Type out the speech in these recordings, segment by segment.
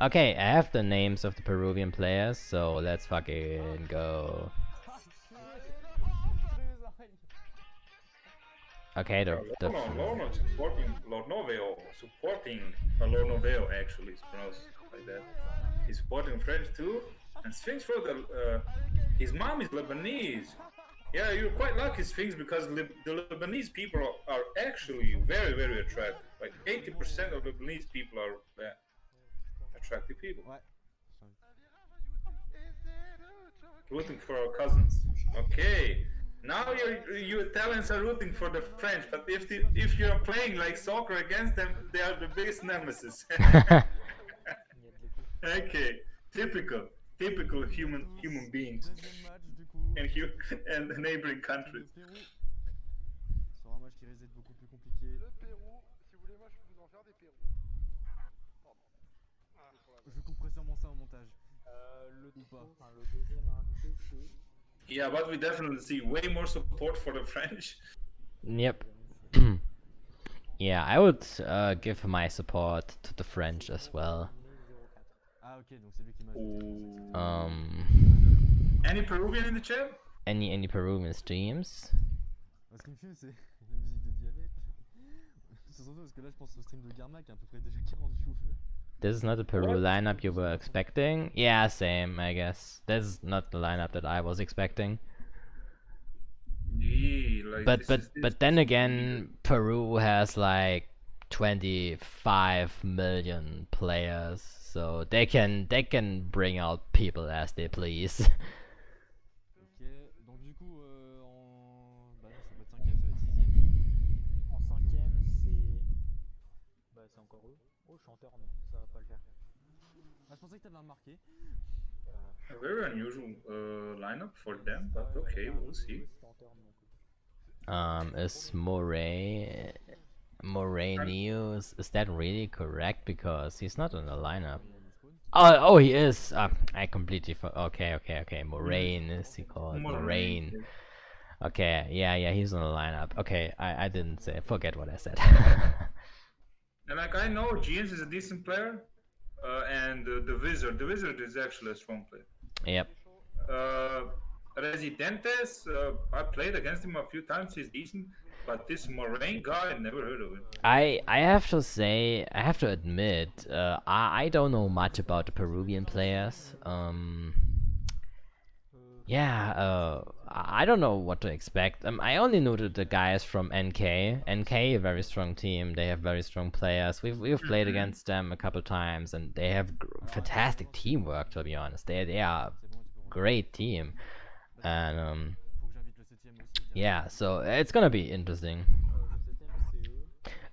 Okay, I have the names of the Peruvian players, so let's fucking go. Okay, the Lorno supporting Lornoveo actually is pronounced like that. He's supporting French too, and Sphinx for the his mom is Lebanese. Yeah, you're quite lucky, Sphinx, because the Lebanese people are actually very, very attractive. Like 80% of Lebanese people are attractive people. Rooting for our cousins. Okay, now you Italians are rooting for the French, but if you're playing like soccer against them, they are the biggest nemesis. Okay, typical human beings and and the neighboring countries. Sur un match qui risque d'être beaucoup plus compliqué. Le Pérou, si vous voulez, moi je peux vous en faire des Pérou. Pardon. Je couperai sûrement ça au montage. Le deuxième invité, c'est. Yeah, but we definitely see way more support for the French. Yep. Yeah, I would give my support to the French as well. Ah ok, donc c'est lui qui m'a. Any Peruvian in the chat? Any Peruvian streams? Ce qui me fait, c'est la musique de Diabète. C'est surtout parce que là, je pense au stream de Garma qui a à peu près déjà 40 views. This is not the Peru lineup you were expecting? Yeah, same, I guess. This is not the lineup that I was expecting. Yeah, like but then again, Peru has like 25 million players, so they can bring out people as they please. Ok, donc du coup, bah non, ça va être 5ème, ça va être 6ème. En 5ème, c'est. Bah, c'est encore eux. Oh, chanteur, non, ça va pas le faire. Ah, je pensais que t'avais remarqué. a very unusual lineup for them, but okay, we'll see. Is Moray News, is that really correct? Because he's not in the lineup. Oh, he is. I completely okay. Moraine is he called? Moraine. Okay, yeah, he's on the lineup. Okay, I didn't say. Forget what I said. And like I know, Jeans is a decent player, and the Wizard is actually a strong player. Yep. Residentes, I played against him a few times. He's decent, but this Moraine guy, I never heard of him. I have to admit, I don't know much about the Peruvian players. I don't know what to expect. I only know the guys from NK. NK, a very strong team. They have very strong players. We've played against them a couple times, and they have fantastic teamwork. To be honest, they are a great team, and yeah. So it's gonna be interesting.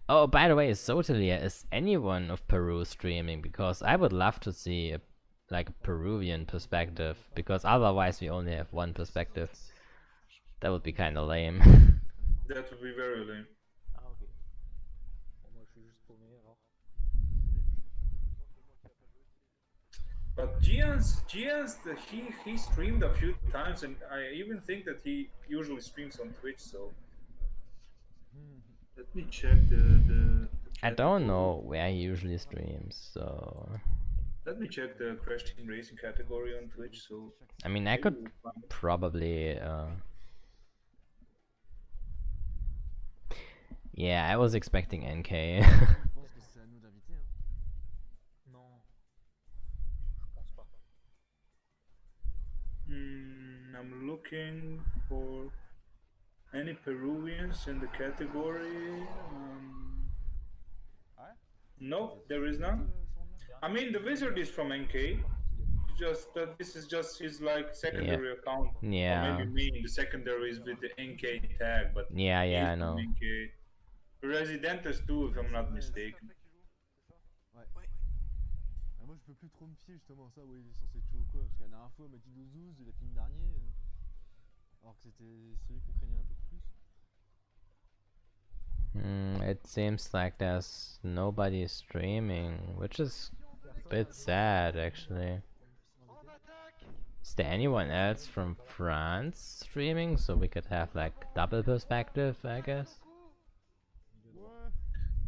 Oh, by the way, Sotelia, is anyone of Peru streaming? Because I would love to see like a Peruvian perspective, because otherwise we only have one perspective. That would be kind of lame. That would be very lame. Ah, ok. Bon, moi je suis juste paumé alors. But Gian's he streamed a few times, and I even think that he usually streams on Twitch. So let me check the I don't know where he usually streams, so let me check the Crash Team Racing category on Twitch. So I mean, I could probably yeah, I was expecting NK. Non. Je pense pas. I'm looking for any Peruvians in the category. No, there is none. I mean, the Wizard is from NK. Just that this is just his like secondary account. Yeah. Or maybe me, the secondary is with the NK tag, but Yeah, I know. NK. Residentes too, if I'm not mistaken. Ouais. Ah, moi je peux plus trop me fier justement à ça, ouais, il est censé être chaud ou quoi, parce que la dernière fois, il m'a dit 12-12 de la film dernier, alors que c'était celui qu'on craignait un peu plus. It seems like there's nobody streaming, which is a bit sad actually. Is there anyone else from France streaming, so we could have like double perspective, I guess?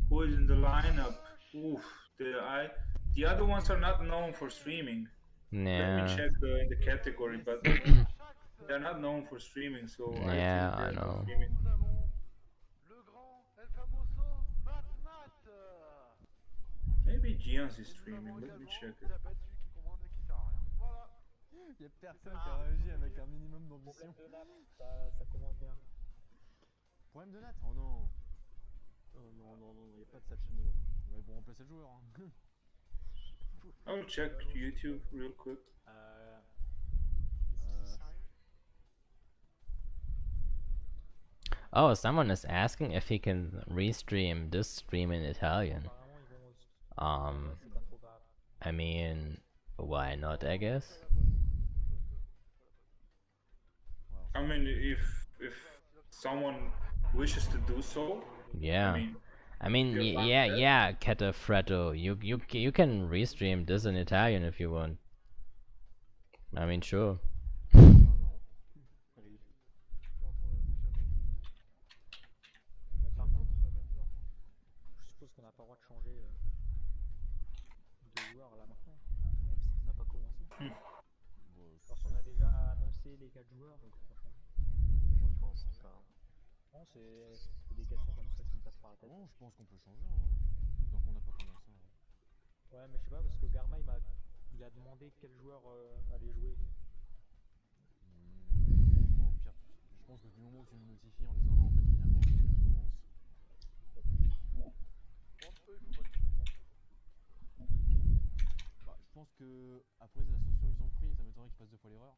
Who is in the lineup? Oof, the other ones are not known for streaming. Let me Yeah. check in the category, but they're not known for streaming, so I Yeah, think I they're not know. streaming. Nous avons le grand, El Famoso, Mat Mat. Maybe Gian's is Et nous streaming. avons Let me également check it. Diabète, celui qui commande et qui sert à rien. Voilà. Y'a personne qui a réagi avec un minimum d'ambition. Problème de nappe, ça commence bien. Problème de natte? Oh non. Oh non, non, non, y a pas de ça chez nous. Ouais, ils vont remplacer le joueur. Hein. I'll check YouTube real quick. Oh, someone is asking if he can restream this stream in Italian. Apparemment, ils vont. C'est pas trop grave. I mean, why not, I guess? I mean, if someone wishes to do so, Yeah. I mean, you're fine yeah, with that? yeah, Catafretto, you can restream this in Italian if you want. I mean, sure. Par contre, je suppose qu'on n'a pas le droit de changer de joueur là maintenant, même si on n'a pas commencé. Parce qu'on a déjà annoncé les 4 joueurs, donc on va changer. Moi, je pense que ça. Non, c'est des questions comme ça qui me passent par la tête. Non, je pense qu'on peut changer. Hein. Donc on n'a pas commencé. Hein. Ouais, mais je sais pas, parce que Garma il a demandé quel joueur allait jouer. Bon, au pire, je pense que du moment où tu nous notifies en disant non, en fait, finalement, c'est lui qui commence. Bah, je pense que après la solution qu'ils ont pris, ça m'étonnerait qu'ils fassent 2 fois l'erreur.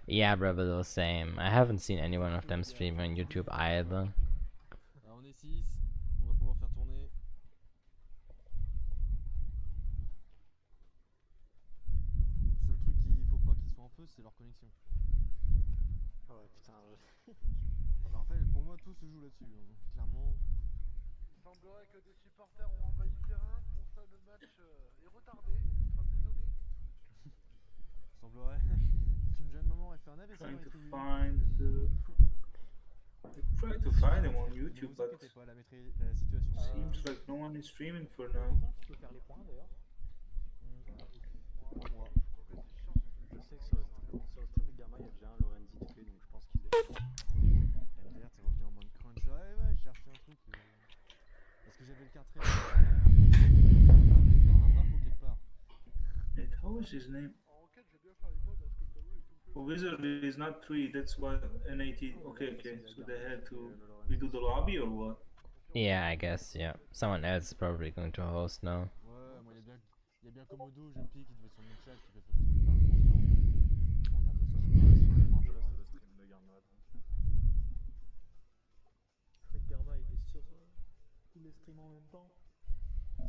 Yeah, brother, same. I haven't seen any one of them stream on YouTube either. Alors on est 6, on va pouvoir faire tourner. Le seul truc qu'il faut pas qu'ils soient en feu, c'est leur connexion. Ah ouais, putain. Alors, en fait, pour moi, tout se joue là-dessus. Hein. Clairement. Il semblerait que des supporters ont envahi le terrain. Pour ça, le match est retardé. Enfin, désolé. Semblerait qu'une jeune maman ait fait un AVC. Trying to find the. Try to find them on YouTube, but pas, la situation. seems like no one is streaming for now. Tu peux faire les points d'ailleurs. Moi. Je sais que sur le stream de Garma, il y a déjà un Lorenzi de fait, donc je pense qu'il est. MDR, t'es revenu en mode crunch. Ouais, je cherchais un truc. Parce que j'avais le cartridge. Un drapeau quelque part. Wait, how is his name? En enquête, j'ai bien faire les points parce que le tableau est tout fait. Oh, Wizard is not 3, that's why NAT. Okay, so they had to redo the lobby or what? Yeah, I guess, yeah. Someone else is probably going to host now. Ouais, moi, il y a bien Komodo, jeune fille qui devait sur mon chat qui fait faire un transfert. Regarde ça. Je reste sur le stream de Garma. Je crois que Garma il est sur tous les streams en même temps. Bah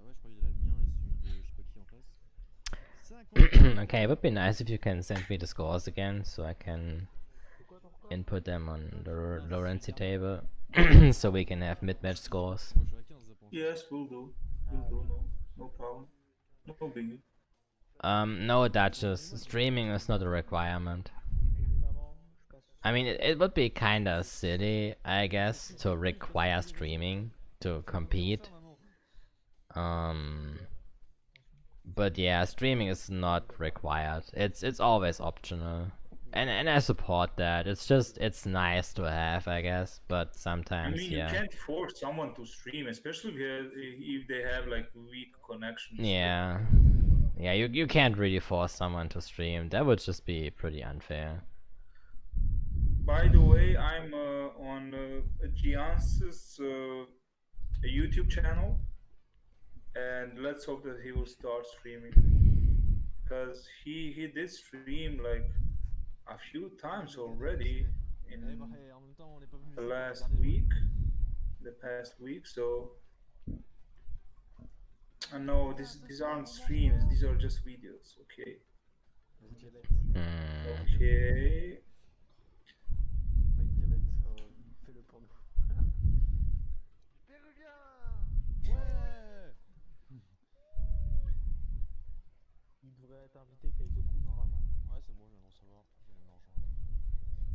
ouais, je crois qu'il a le mien et celui de je sais pas qui en face. 50. Okay, it would be nice if you can send me the scores again so I can input them on the Lorenzi table so we can have mid-match scores. Moi, je suis à 15 points. Yes, we'll do. No problem. No biggie. No, Duchess, streaming is not a requirement. I mean, it would be kinda silly, I guess, to require streaming to compete. But yeah, streaming is not required. It's always optional. And I support that. It's nice to have, I guess, but I sometimes mean, yeah. you can't force someone to stream, especially if they have like weak connections. Yeah. Yeah, you can't really force someone to stream. That would just be pretty unfair. By the way, I'm on Gian's YouTube channel, and let's hope that he will start streaming, because he did stream like a few times already in Eh, bah, en même temps, on n'est pas venu the ici pour last regarder jouer. week, the past week. So no, these aren't streams. These are just videos. Okay. Okay. Ouais, Diabète, fais-le pour nous. Péruvien. Ouais. Il devrait être invité Kaizoku normalement. Ouais, c'est bon, je viens d'en savoir. Je viens d'en rejoindre.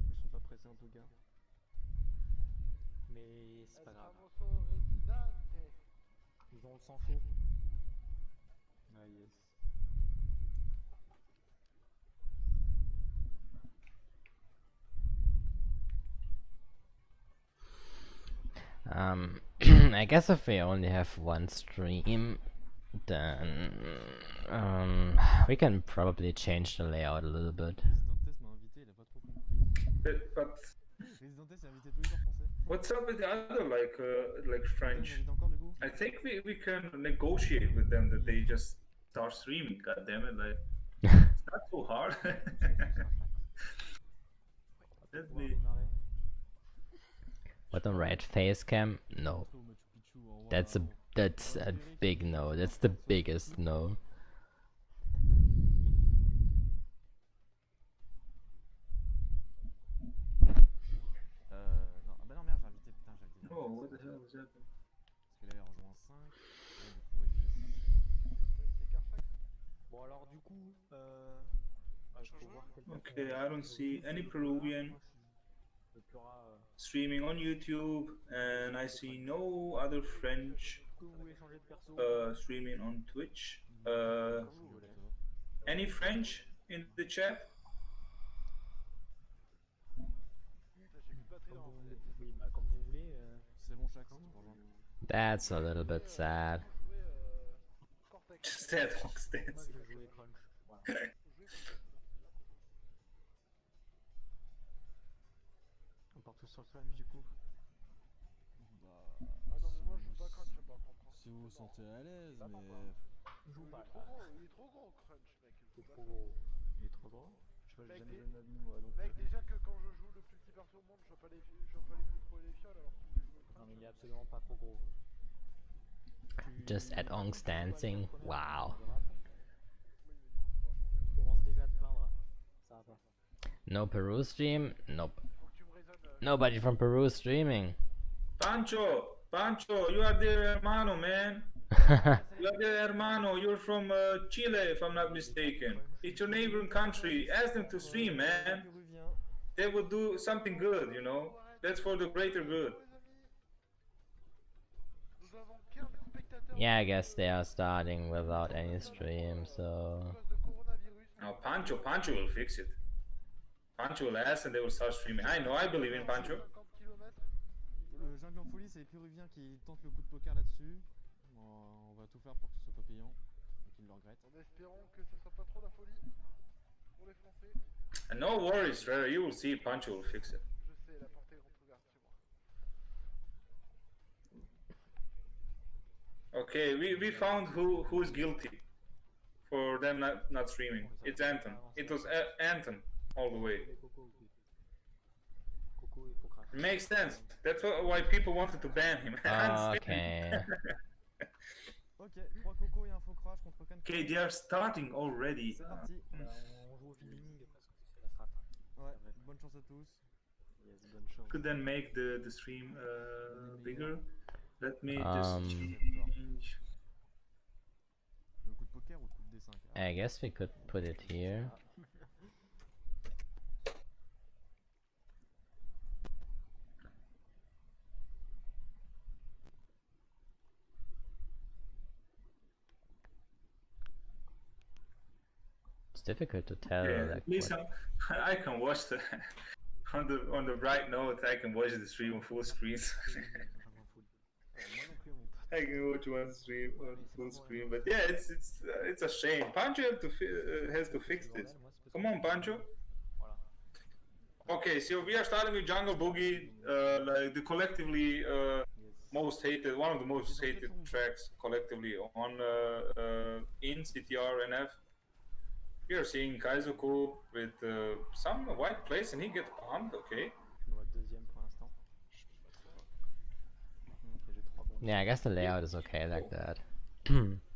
Ils sont pas pressés un peu, gars. Mais c'est pas grave. Famoso residente. Ils ont le sang chaud. Ah yes. I guess if we only have one stream, then we can probably change the layout a little bit. Residentes m'a invité, il a pas trop compris. But Residentes est invité tous les jours français. what's up with the other like Toi, il French? m'invite encore du coup. I think we can negotiate with them that they just start streaming. God damn it! Like it's not too hard. Let Pouvoir me. démarrer. What on right face cam? No. Au Machu Picchu, au revoir. That's a big no. That's the biggest no. Non, ah bah non, merde, j'ai invité, putain, j'ai invité. Oh, what the hell was that? Parce qu'il avait rejoint 5. Ouais, du coup, ouais, Bon alors du coup, faut voir quelle Okay, personne- I don't see any Peruvian Le Plura, streaming on YouTube, and I see no other French que vous voulez changer de perso. streaming on Twitch. Violet. Any French in the chat? J'ai plus de batterie dans Comme vous mon voulez. Oui, bah comme vous voulez. C'est bon, Shax, tu peux rejoindre. That's a little bit sad. jouer Cortex. Just that long Moi stance. je vais jouer Crunch. Voilà. Jouer On part tous sur le Crunch du coup. Bah, Ah non, mais moi je joue pas Crunch par contre. si vous vous sentez à l'aise, Ça va mais. pas. Joue pas là. Il est trop gros Crunch, mec. C'est trop gros. Il est trop gros. Je sais pas, j'ai Mec, jamais des- joué de ma vie moi donc. Mec, déjà que quand je joue le plus petit perso au monde, je vois pas les micros et les fioles, alors tu me fais jouer Non Crunch. mais il est absolument pas trop gros. Just at Ong's dancing. Wow. Tu commences déjà à te plaindre. Ça va pas. No Peru stream? Nope. Faut que tu me raisonnes. Nobody from Peru streaming. Pancho, you are the hermano, man. You are the hermano. You're from Chile, if I'm not mistaken. It's your neighboring country. Ask them to stream, man. Péruvien. They will do something good, you know. That's for the greater good. Les amis, nous avons 15 spectateurs. Yeah, I guess they are starting without any stream, so. À cause de coronavirus. Now, Pancho will fix it. Pancho will ask and they will start streaming. I know, I believe in Pancho. 50 kilomètres. Le jungle en folie, c'est les Péruviens qui tentent le coup de poker là-dessus. On va tout faire pour que ce soit pas payant et qu'ils le regrettent. En espérant que ce soit pas trop la folie pour les Français. And no worries, Trevor. You will see Pancho will fix it. Je sais, la porte est grande ouverte chez moi. Okay, we found who is guilty for them not streaming. It's Anton. It was Anton all the way. Les Coco aussi. Coco il faut cracher. Makes sense. That's why people wanted to ban him. Okay. Ok, 3 cocos et un faux crash contre Ken. Okay, they are starting already. C'est parti. On joue au feeling parce que c'est la strat. Ouais, bonne chance à tous. Yes, bonne chance. Could then make the stream bigger. Let me Um, just change. Le coup de poker ou le coup de D5 I guess we could put it here. It's difficult to tell. Yeah, Like, at least I can watch the on the bright note. I can watch the stream on full screen. Moi non plus mon pote. I can watch one stream on full screen, but yeah, it's a shame. Pancho has to fix this. Come on, Pancho. Voilà. Okay, so we are starting with Jungle Boogie, like the collectively most hated, one of the most hated tracks collectively on in CTR NF. We are seeing Kaizoku with some white place and he gets pumped. Okay. Je me vois deuxième pour l'instant. Je sais pas trop. Ok, j'ai 3 bons. yeah, I guess the layout is okay like that.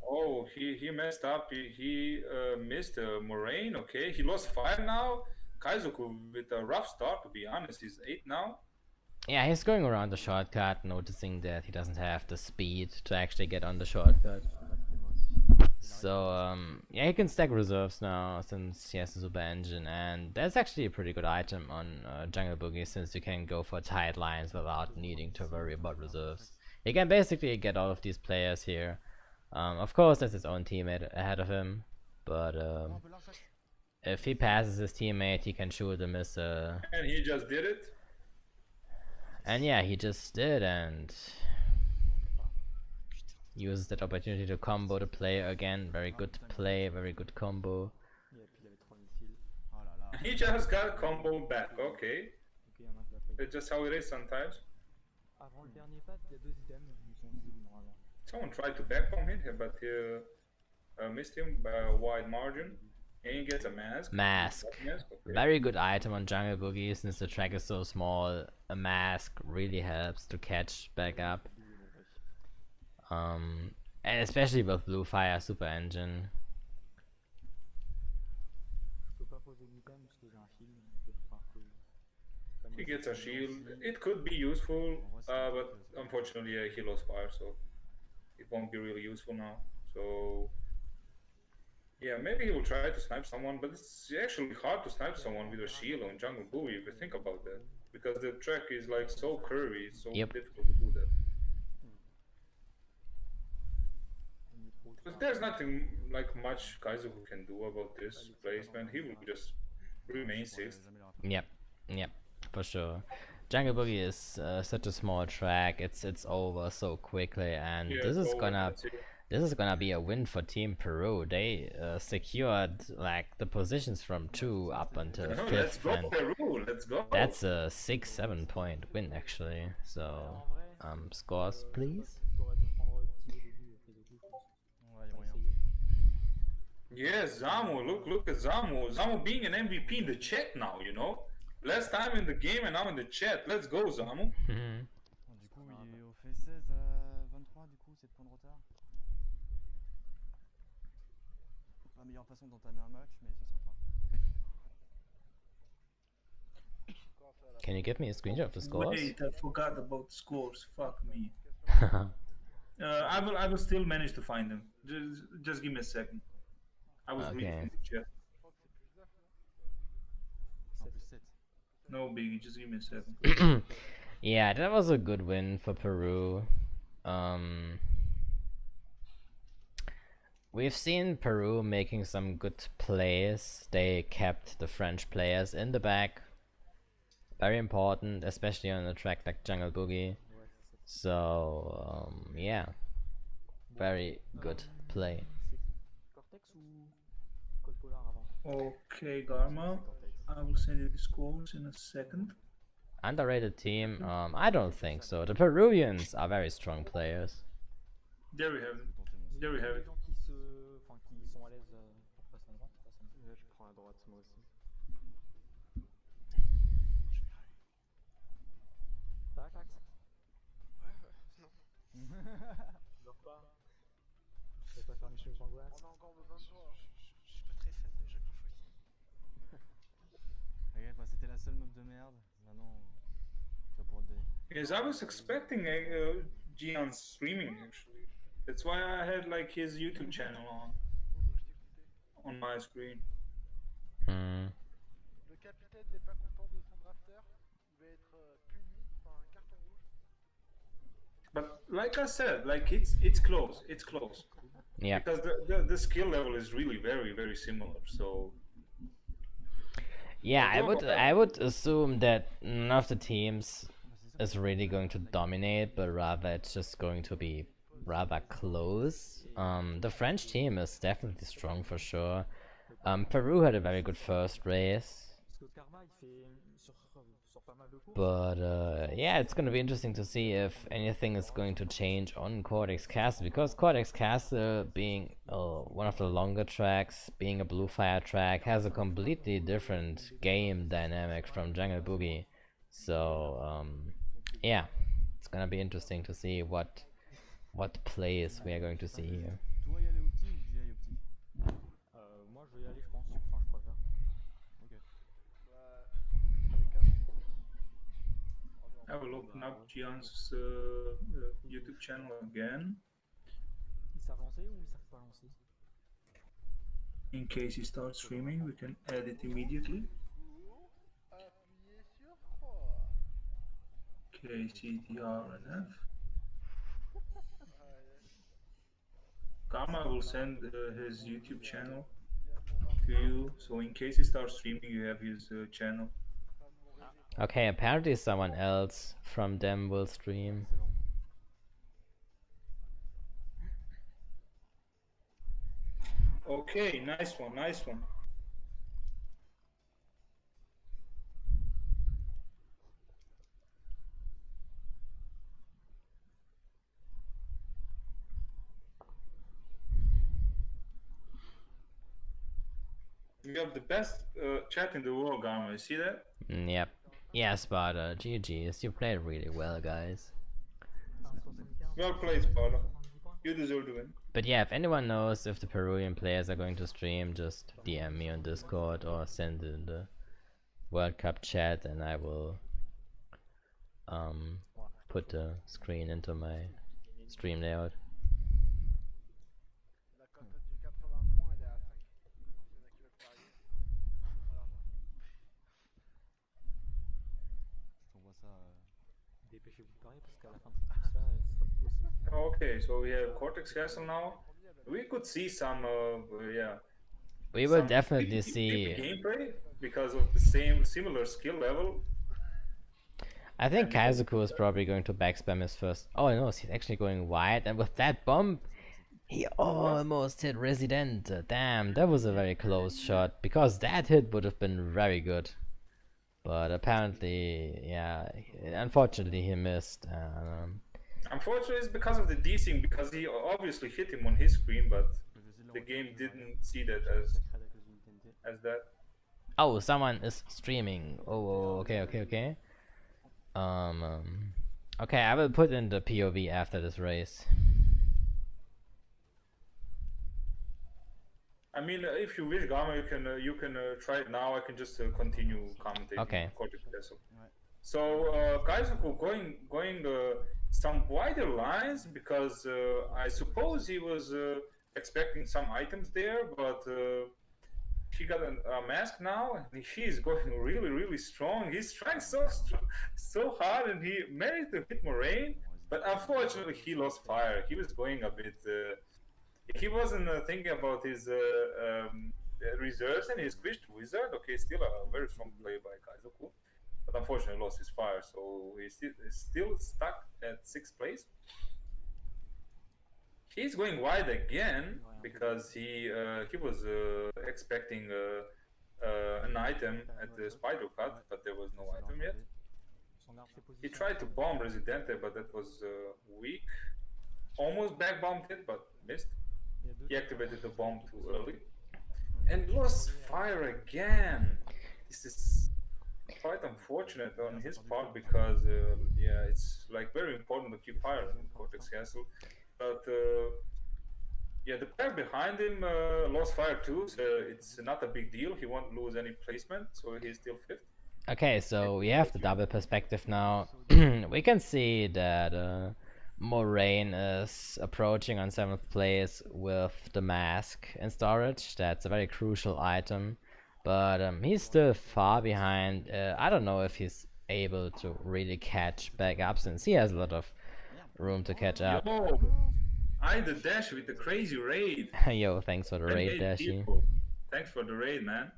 Oh, he messed up. He missed Moraine. Okay, he lost 5 now. Kaizoku with a rough start, to be honest. He's 8 now. Yeah, he's going around the shortcut, noticing that he doesn't have the speed to actually get on the shortcut. Là, c'était moi aussi. So yeah, he can stack reserves now since he has the super engine, and that's actually a pretty good item on Jungle Boogie since you can go for tight lines without needing to worry about reserves. He can basically get all of these players here. Of course, there's his own teammate ahead of him, but if he passes his teammate, he can shoot a missile. And he just did it. And yeah, he just did, and uses that opportunity to combo the player again. Very good play, very good combo. Et puis il avait 3 missiles. Oh là là. He just got combo back. Okay, Donc il y en a un qui l'a pas eu. it's just how it is sometimes. Avant le dernier pad, il y a 2 items, ils sont visibles normalement. Someone tried to backbomb him, but he missed him by a wide margin. And he gets a mask. Mask. Mask, okay. Very good item on Jungle Boogie since the track is so small. A mask really helps to catch back up. And especially with Blue Fire Super Engine. Je peux pas poser l'item parce que j'ai un shield, donc enfin que... c'est pas He nécessaire. gets a shield. It could be useful, but unfortunately he lost fire, so it won't be really useful now. So yeah, maybe he will try to snipe someone, but it's actually hard to snipe someone with a shield on Jungle Boogie if you think about that, because the track is like so curvy, it's so Yep. difficult to do that. But there's nothing like much Kaiser who can do about this placement. He will just remain sixth. Yep, for sure. Jungle Boogie is such a small track. It's over so quickly, and Yeah, this is so gonna that's it. this is gonna be a win for Team Peru. They secured like the positions from 2 up until No, let's 5th, go and Peru, let's go. that's a 6-7 point win actually. So En vrai, scores please. t'aurais dû prendre le petit au début, après les deux, je pense. Ouais, y a T'as moyen. essayé. Yes, Zamu, look at Zamu. Zamu being an MVP in the chat now, you know? Last time in the game and now in the chat. Let's go, Zamu. Mhm. Bon, du coup, il est au fait 16 à 23, du coup, 7 points de retard. Pas la meilleure façon d'entamer un match, mais ça sera pas. Can you give me a screenshot of the scores? Wait, I forgot about scores. Fuck me. I will still manage to find them. Just give me a second. I was Okay. reading the chat. En plus 7. No biggie, just give me a second. Yeah, that was a good win for Peru. We've seen Peru making some good plays. They kept the French players in the back. Very important, especially on a track like Jungle Boogie. So, yeah. Very good play. C'est Cortex ou Code Polar avant? Okay, Garma. I will send you the scores in a second. Underrated team? I don't think so. The Peruvians are very strong players. There we have it. There we have Les it. gens qui sont à l'aise pour passer à droite, passe à droite. Je prends à droite moi aussi. Ça va, Clax? Non. Meurs pas. Tu vas pas faire Michel Angoisse? On a encore besoin de toi. Je suis pas très fan de Jungle Boogie. Regarde, bah, c'était la seule meuf de merde. Maintenant, tu vas pouvoir te donner. Yes, I was expecting Gian streaming actually. That's why I had like his YouTube channel on my screen. Hmm. Le capitaine n'est pas content de son drafter. Il va être puni par un carton rouge. But like I said, like it's close. It's close. Yeah. Because the skill level is really very similar. So Yeah, I would assume that none of the teams is really going to dominate, but rather it's just going to be rather close. The French team is definitely strong for sure. Peru had a very good first race, Parce que Karma il fait sur pas mal de courses. but yeah, it's gonna be interesting to see if anything is going to change on Cortex Castle, because Cortex Castle, being one of the longer tracks, being a Blue Fire track, has a completely different game dynamic from Jungle Boogie. So yeah, it's gonna be interesting to see what plays we are going to see here. Tu vas y aller au petit ou j'y aille au petit? Moi je vais y aller, je pense. Enfin, je préfère. Ok. Bah, surtout que les 4 I will open up Gian's YouTube channel again. Ils savent lancer ou ils savent pas lancer? In case he starts streaming, we can add it immediately. Appuyez sur croix. CTR and F. Allez. Karma will send his YouTube channel to you, so in case he starts streaming, you have his channel. Okay, apparently someone else from them will stream. C'est bon. Okay, nice one, nice one. We have the best chat in the world, Garma. You see that? Yep. Yeah, Sparta, GG's. You played really well, guys. Well played, Sparta. You deserve to win. But yeah, if anyone knows if the Peruvian players are going to stream, just DM me on Discord or send it in the World Cup chat and I will put the screen into my stream layout. La cote du 80 points, elle est à 5. S'il y en a qui veulent parier, donne-moi l'argent. Je t'envoie ça. Dépêchez-vous de parier parce qu'à la fin de cette course-là, ce sera plus possible. Okay, so we have Cortex Castle now. We could see some, yeah. We will some definitely deep see. gameplay because of the similar skill level. I think Kaizoku is probably going to backspam his first. Oh no, he's actually going wide, and with that bomb, he almost hit Resident. Damn, that was a very close shot because that hit would have been very good. But apparently, yeah, unfortunately he missed. Unfortunately, it's because of the desync, because he obviously hit him on his screen, but the game didn't see that as that. Oh, someone is streaming. Oh, okay. Okay, I will put in the POV after this race. I mean, if you wish, Gama, you can try it now. I can just continue commentating. Okay. Cortex Castle. So Kaizoku going some wider lines because I suppose he was expecting some items there, but he got a mask now and he is going really strong. He's trying so hard and he managed to hit Moraine, but unfortunately he lost fire. He was going a bit. He wasn't thinking about his reserves and he switched to Wizard. Okay, still a very strong play by Kaizoku, but unfortunately lost his fire, so he's still stuck at 6th place. He's going wide again because he was expecting an item at the Spider Cut, but there was no item yet. He tried to bomb Residente, but that was weak. Almost back bombed it, but missed. He activated the bomb too early and lost fire again. This is quite unfortunate on his part because yeah, it's like very important to keep fire in Cortex Castle. But yeah, the player behind him lost fire too, so it's not a big deal. He won't lose any placement, so he's still 5th. Okay, so we have the double perspective now. We can see that Moraine is approaching on 7th place with the mask in storage. That's a very crucial item, but he's still far behind. I don't know if he's able to really catch back up since he has a lot of room to catch up. Yo, I the dash with the crazy raid. Yo, thanks for the raid, Dashi. Thanks for the raid, man.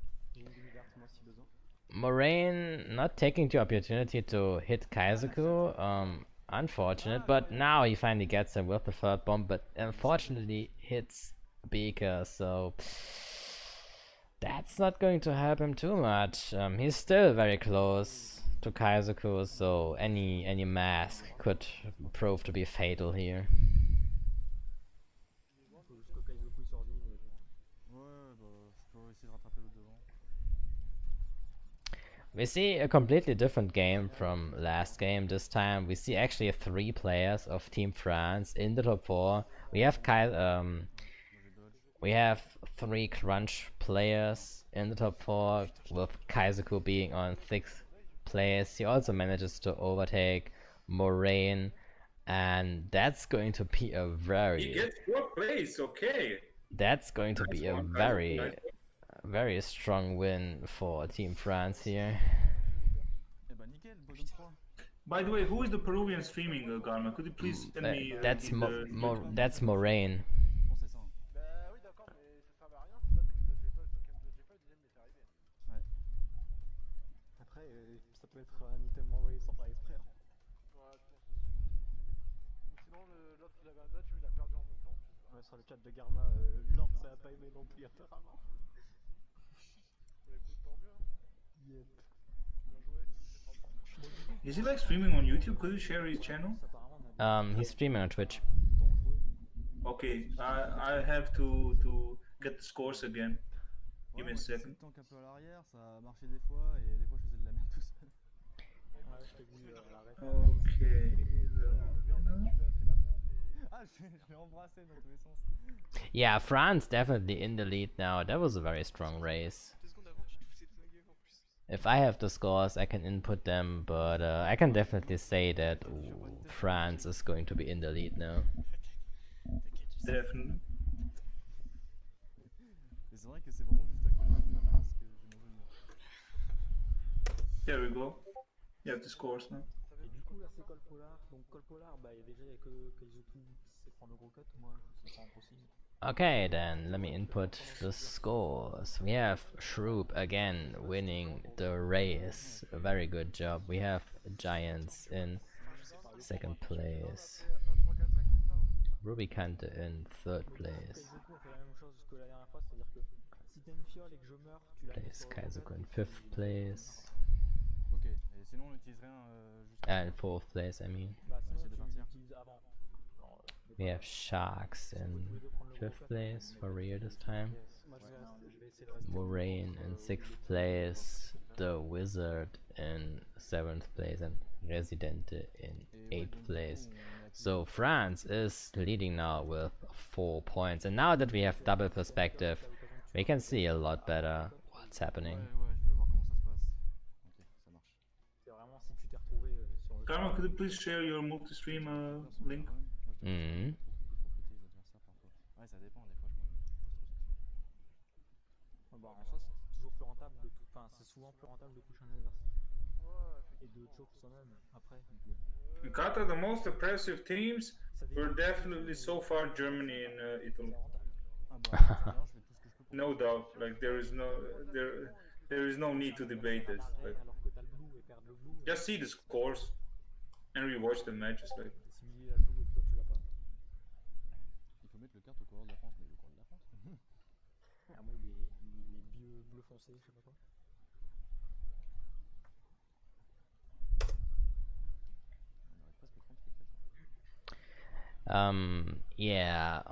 Moraine not taking the opportunity to hit Kaizoku, unfortunate, but now he finally gets him with the 3rd bomb, but unfortunately hits Beaker, so that's not going to help him too much. He's still very close to Kaizoku, so any mask could prove to be fatal here. We see a completely different game from last game. This time we see actually 3 players of Team France in the top 4. We have we have 3 Crunch players in the top 4, with Kaizoku being on 6th place. He also manages to overtake Moraine, and that's going to be a very... He gets 4th place, okay. That's going to be a One guy, very, very strong win for Team France here. Eh bah nickel, bottom 3. By the way, who is the Peruvian streaming, Garma? Could you please send me That's the that's Moraine. Je pense que c'est ça. Hein. Bah oui, d'accord, mais ça servait à rien, c'est là que dodgeais pas le 5ème dodgeais pas, le 2ème m'est arrivé. Ouais. Après, ça peut être un item envoyé sans faire exprès. Hein. Ouais, je pense aussi. Ou sinon, l'autre il avait un dodge, mais il a perdu en même temps. Je sais pas. Ouais, sur le chat de Garma, Lord ça a pas aimé non plus apparemment. Bah écoute, tant mieux. Hein. Yep. Bien joué, c'est pas bon. Is he like streaming on YouTube? Could you share his channel? Apparemment, on a des He's streaming on Twitch. dangereux. Okay, I have to get the scores again. Give me a Moi, je second. tank un peu à l'arrière, ça a marché des fois, et des fois je faisais de la merde tout seul. Ouais, je t'ai vu à l'arrêt. Okay. Ah, je l'ai embrassé dans tous les sens. Yeah, France definitely in the lead now. That was a very strong race. 2 secondes avant, tu te foutais de ma gueule en plus. If I have the scores, I can input them, but I can definitely say that France is going to be in the lead now. T'inquiète, je sais. Definitely. Et c'est vrai que c'est vraiment juste à cause de ma face que je m'en veux dire. There we go. You have the scores now. Et du coup, là, c'est Col Polar. Donc, Col Polar, bah, déjà, il y a que Kaizoku qui sait prendre le gros cut. Moi, je sais prendre aussi. Okay, then let me input the scores. We have Shroop again winning the race. A very good job. We have Giants in second place. Ruby Kante in third place. Kaizoku, on fait la même chose que la dernière fois, c'est-à-dire que si t'as une fiole et que je meurs, tu la mets Place sur le gros Kaizoku cut. in fifth place. Ok, et sinon on n'utilise rien juste. And fourth place, I mean. Bah, sinon, essayer de tu partir. l'utilises avant. Genre, We have Sharks in fifth place for real this time. moi, je vais essayer de rester. Moraine in sixth place. The Wizard in seventh place and Residente in eighth place. So France is leading now with 4 points, and now that we have double perspective, we can see a lot better what's happening. Ouais, je veux voir comment ça se passe. Ok, ça marche. C'est vraiment si tu t'es retrouvé sur le. Karma, could you please share your multi-stream link? Mhm. Ouais, ça dépend, des fois je me pose trop de questions. Bah, en soi, c'est toujours plus rentable de tout. Enfin, c'est souvent plus rentable de push un adversaire. Et de choke soi-même après. Donc, Kata, the most impressive teams ça dépend. were definitely so far Germany and Italy. C'est rentable. Ah bah, alors je fais tout ce que je peux pour. No doubt. Like there is no need to debate this. Like Alors que t'as le blue et perdre le blue. just see the scores and rewatch the matches. Like T'es simulé la blue et toi tu l'as pas. Il faut mettre le carte au coureur de la France, mais le coureur de la France. Ah, moi, il est bleu foncé, je sais pas quoi. On aurait presque 30 spectateurs. Yeah,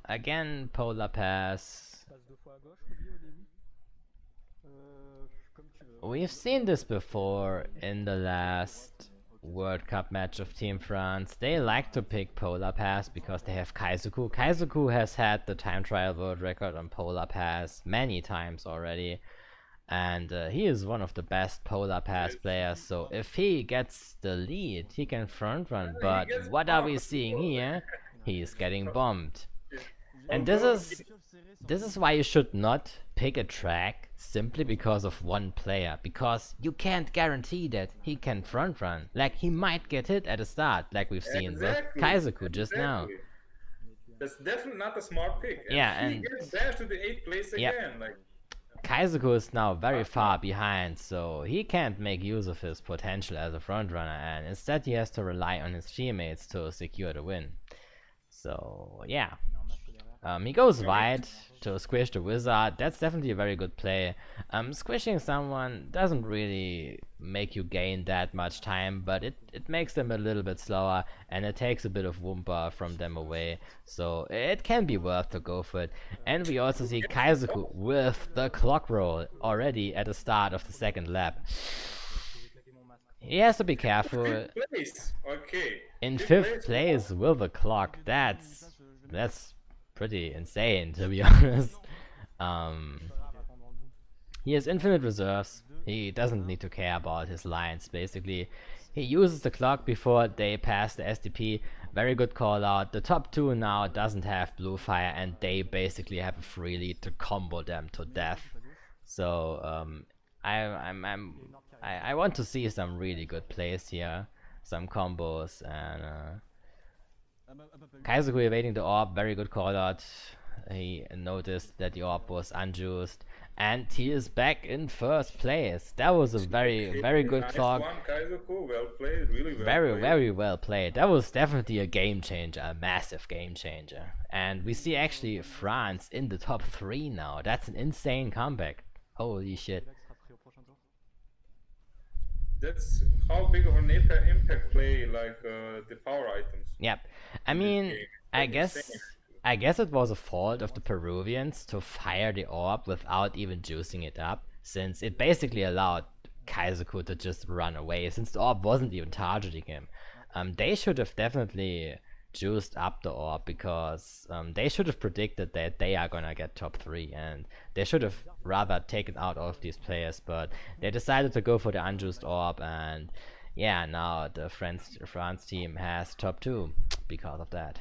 again, Polar Pass. Passe 2 fois à gauche, Ruby, au début. Comme tu veux. We've seen this before in the last World Cup match of Team France. They like to pick Polar Pass because they have Kaizoku. Kaizoku has had the time trial world record on Polar Pass many times already. And he is one of the best Polar Pass players, so if he gets the lead, he can front run. But what are we seeing here? He is getting bombed. And this is why you should not pick a track simply because of one player, because you can't guarantee that he can front run. Like, he might get hit at the start, like we've seen with Kaizoku just now. That's definitely not a smart pick. And Yeah, he and gets dashed to the 8th place Yep. again. Like Kaizoku is now very far behind, so he can't make use of his potential as a frontrunner, and instead he has to rely on his teammates to secure the win. So yeah, he goes wide to squish the wizard. That's definitely a very good play. Squishing someone doesn't really make you gain that much time, but it makes them a little bit slower, and it takes a bit of Wumpa from them away, so it can be worth to go for it. And we also see Kaizoku with the clock roll already at the start of the second lap. He has to be careful. 5th place. Okay. In Fifth 5th place with the clock, that's pretty insane, to be honest. He has infinite reserves. He doesn't need to care about his lines, basically. He uses the clock before they pass the SDP. Very good call out. The top 2 now doesn't have blue fire, and they basically have a free lead to combo them to death. So I want to see some really good plays here, some combos, and Kaizoku evading the orb. Very good call out. He noticed that the orb was unjuiced, and he is back in first place. That was a very good nice clock. one, Kaizoku. Well played, really well played. Very well played. That was definitely a game changer, a massive game changer. And we see actually France in the top 3 now. That's an insane comeback. Holy shit. That's how big of an impact play, like the power items. Yep. I in this mean, game. I That's guess insane. I guess it was a fault of the Peruvians to fire the orb without even juicing it up, since it basically allowed Kaizoku to just run away, since the orb wasn't even targeting him. They should have definitely juiced up the orb, because they should have predicted that they are gonna get top 3, and they should have rather taken out all of these players, but they decided to go for the unjuiced orb, and yeah, now the France team has top 2 because of that.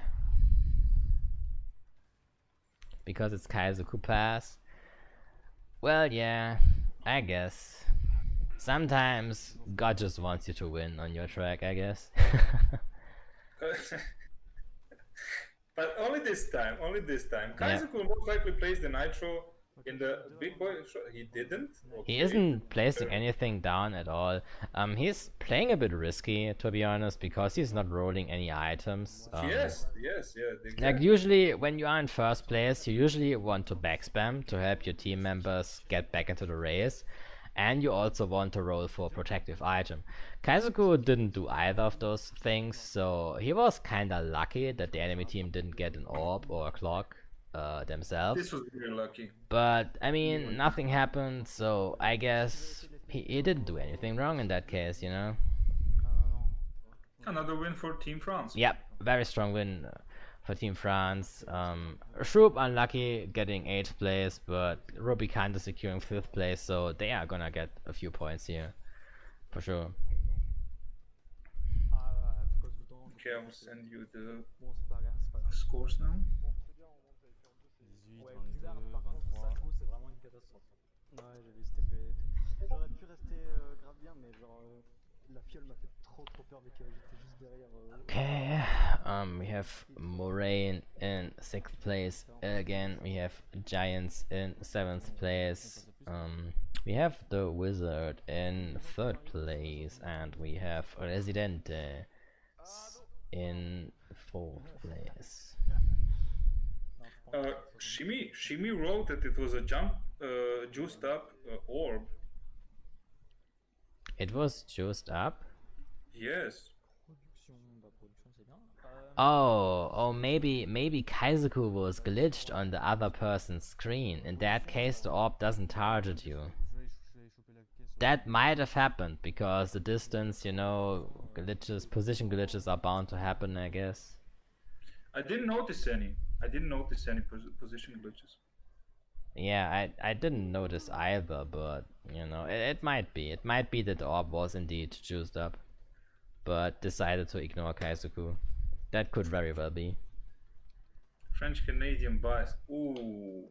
Because it's Kaizoku pass. Well, yeah, I guess. Sometimes God just wants you to win on your track, I guess. But only this time, only this time. Kaizoku most likely plays the Nitro in the big boy show. He didn't. He Okay. isn't placing anything down at all. He's playing a bit risky, to be honest, because he's not rolling any items. Yes, yeah. Like usually when you are in first place, you usually want to backspam to help your team members get back into the race, and you also want to roll for a protective item. Kaizoku didn't do either of those things, so he was kinda lucky that the enemy team didn't get an orb or a clock themselves. This was really lucky. But I mean, nothing happened, so I guess he didn't do anything wrong in that case, you know? Another win for Team France. Yep, very strong win for Team France. Shroop unlucky getting 8th place, but Ruby kinda securing 5th place, so they are gonna get a few points here, for sure. Okay, I will send you the scores now. 18, 22, 23. c'est vraiment une catastrophe. Ouais, j'avais steppé. J'aurais pu rester grave bien, mais genre la fiole m'a fait trop peur vu que j'étais juste derrière. Okay, we have Moraine in 6th place again. We have Giants in 7th place. We have the Wizard in 3rd place, and we have Residente in 4th place. Shimi wrote that it was a juiced up orb. It was juiced up? Yes. Production, c'est bien. Oh, maybe Kaizoku was glitched on the other person's screen. In that case, the orb doesn't target you. Je vais choper la caisse. That might have happened, because the distance, you know, glitches, position glitches are bound to happen, I guess. I didn't notice any. Position glitches. Yeah, I didn't notice either, but, you know, it might be. It might be that the orb was indeed juiced up, but decided to ignore Kaizoku. That could very well be. French-Canadian bias. Ooh.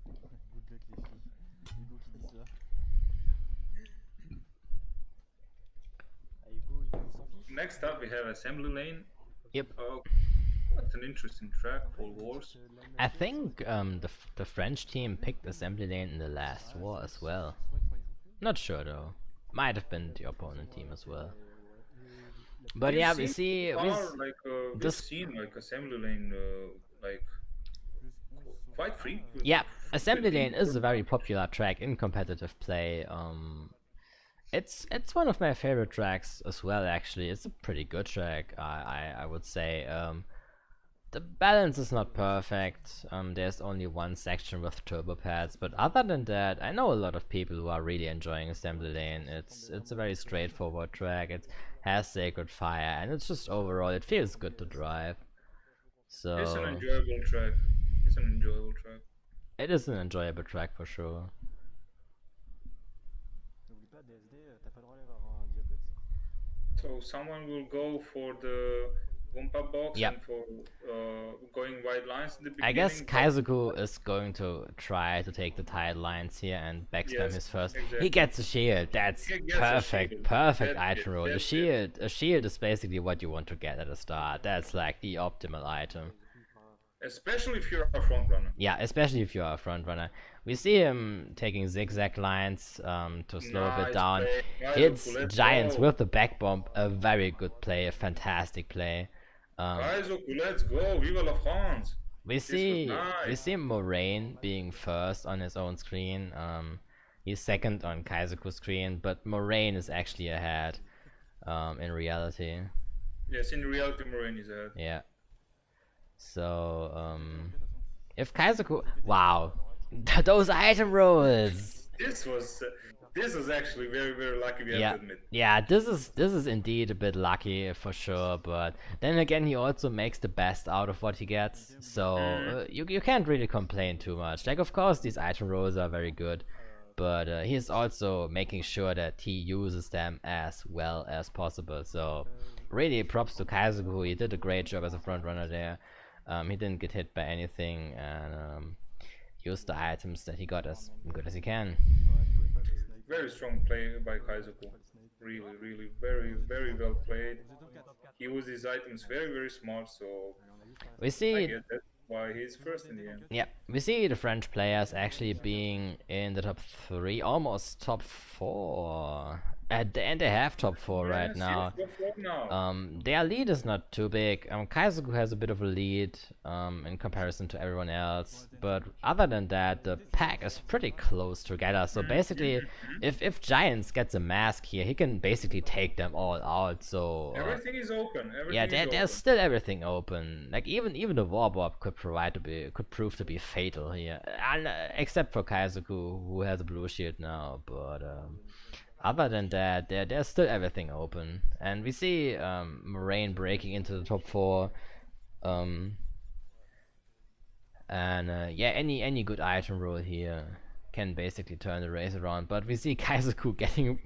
Good luck les filles. Hugo qui dit ça. Hugo, il s'en fiche. Next up, we have Assembly Lane. Yep. Oh, what an interesting track for wars. I think the French team picked Assembly Lane in the last war as well. Not sure though. Might have been the opponent team as well. But yeah, we see We've this. seen like Assembly Lane like quite frequent. Yeah, Assembly Lane is a very popular track in competitive play. It's one of my favorite tracks as well. Actually, it's a pretty good track. I would say. The balance is not perfect. There's only one section with turbo pads, but other than that, I know a lot of people who are really enjoying Assembly Lane. It's a very straightforward track. It has Sacred Fire, and it's just overall it feels good to drive. So It's an enjoyable track. It is an enjoyable track for sure. N'oublie pas DSD, t'as pas le droit d'avoir un diabète. So someone will go for the Wumpa box Yep. and for going wide lines in the I guess beginning. Kaizoku is going to try to take the tide lines here and backspam Yes, his first. exactly. He gets a shield. That's He gets a perfect, shield. perfect That's item it, roll. A that's it. shield is basically what you want to get at the start. That's like the optimal item. Especially if you're a front runner. Yeah, especially if you are a front runner. We see him taking zigzag lines to slow a bit Nice down. play. Hits Kaizoku, let's Giants go. with the back bomb. A very good play, a fantastic play. Kaizoku, let's go. Viva la France. We This was we nice. see Moraine being first on his own screen. He's second on Kaizoku's screen, but Moraine is actually ahead. In reality, Yes, in reality, Moraine is ahead. yeah. So if Kaizoku, wow, those item rolls. This was actually very, very lucky, we have Yeah, to admit. yeah. This is indeed a bit lucky for sure, but then again, he also makes the best out of what he gets. So you can't really complain too much. Like, of course, these item rolls are very good, but he's also making sure that he uses them as well as possible. So really, props to Kaizoku. He did a great job as a front runner there. He didn't get hit by anything and used the items that he got as good as he can. Very strong play by Kaizoku. Really, really, very, very well played. He used his items very, very smart, so We I see get that why he's first in the end. Yeah, we see the French players actually being in the top 3, almost top 4. And they have top 4 right Yes, now. yes, go for it now. Their lead is not too big. Kaizoku has a bit of a lead in comparison to everyone else. But other than that, the pack is pretty close together. So basically, if Giants gets a mask here, he can basically take them all out. So Everything is open. Everything yeah, is open. there's still everything open. Like even the Warbob could prove to be fatal here, and, except for Kaizoku, who has a blue shield now. But other than that, there's still everything open, and we see Moraine breaking into the top 4. And yeah, any good item roll here can basically turn the race around. But we see Kaizoku getting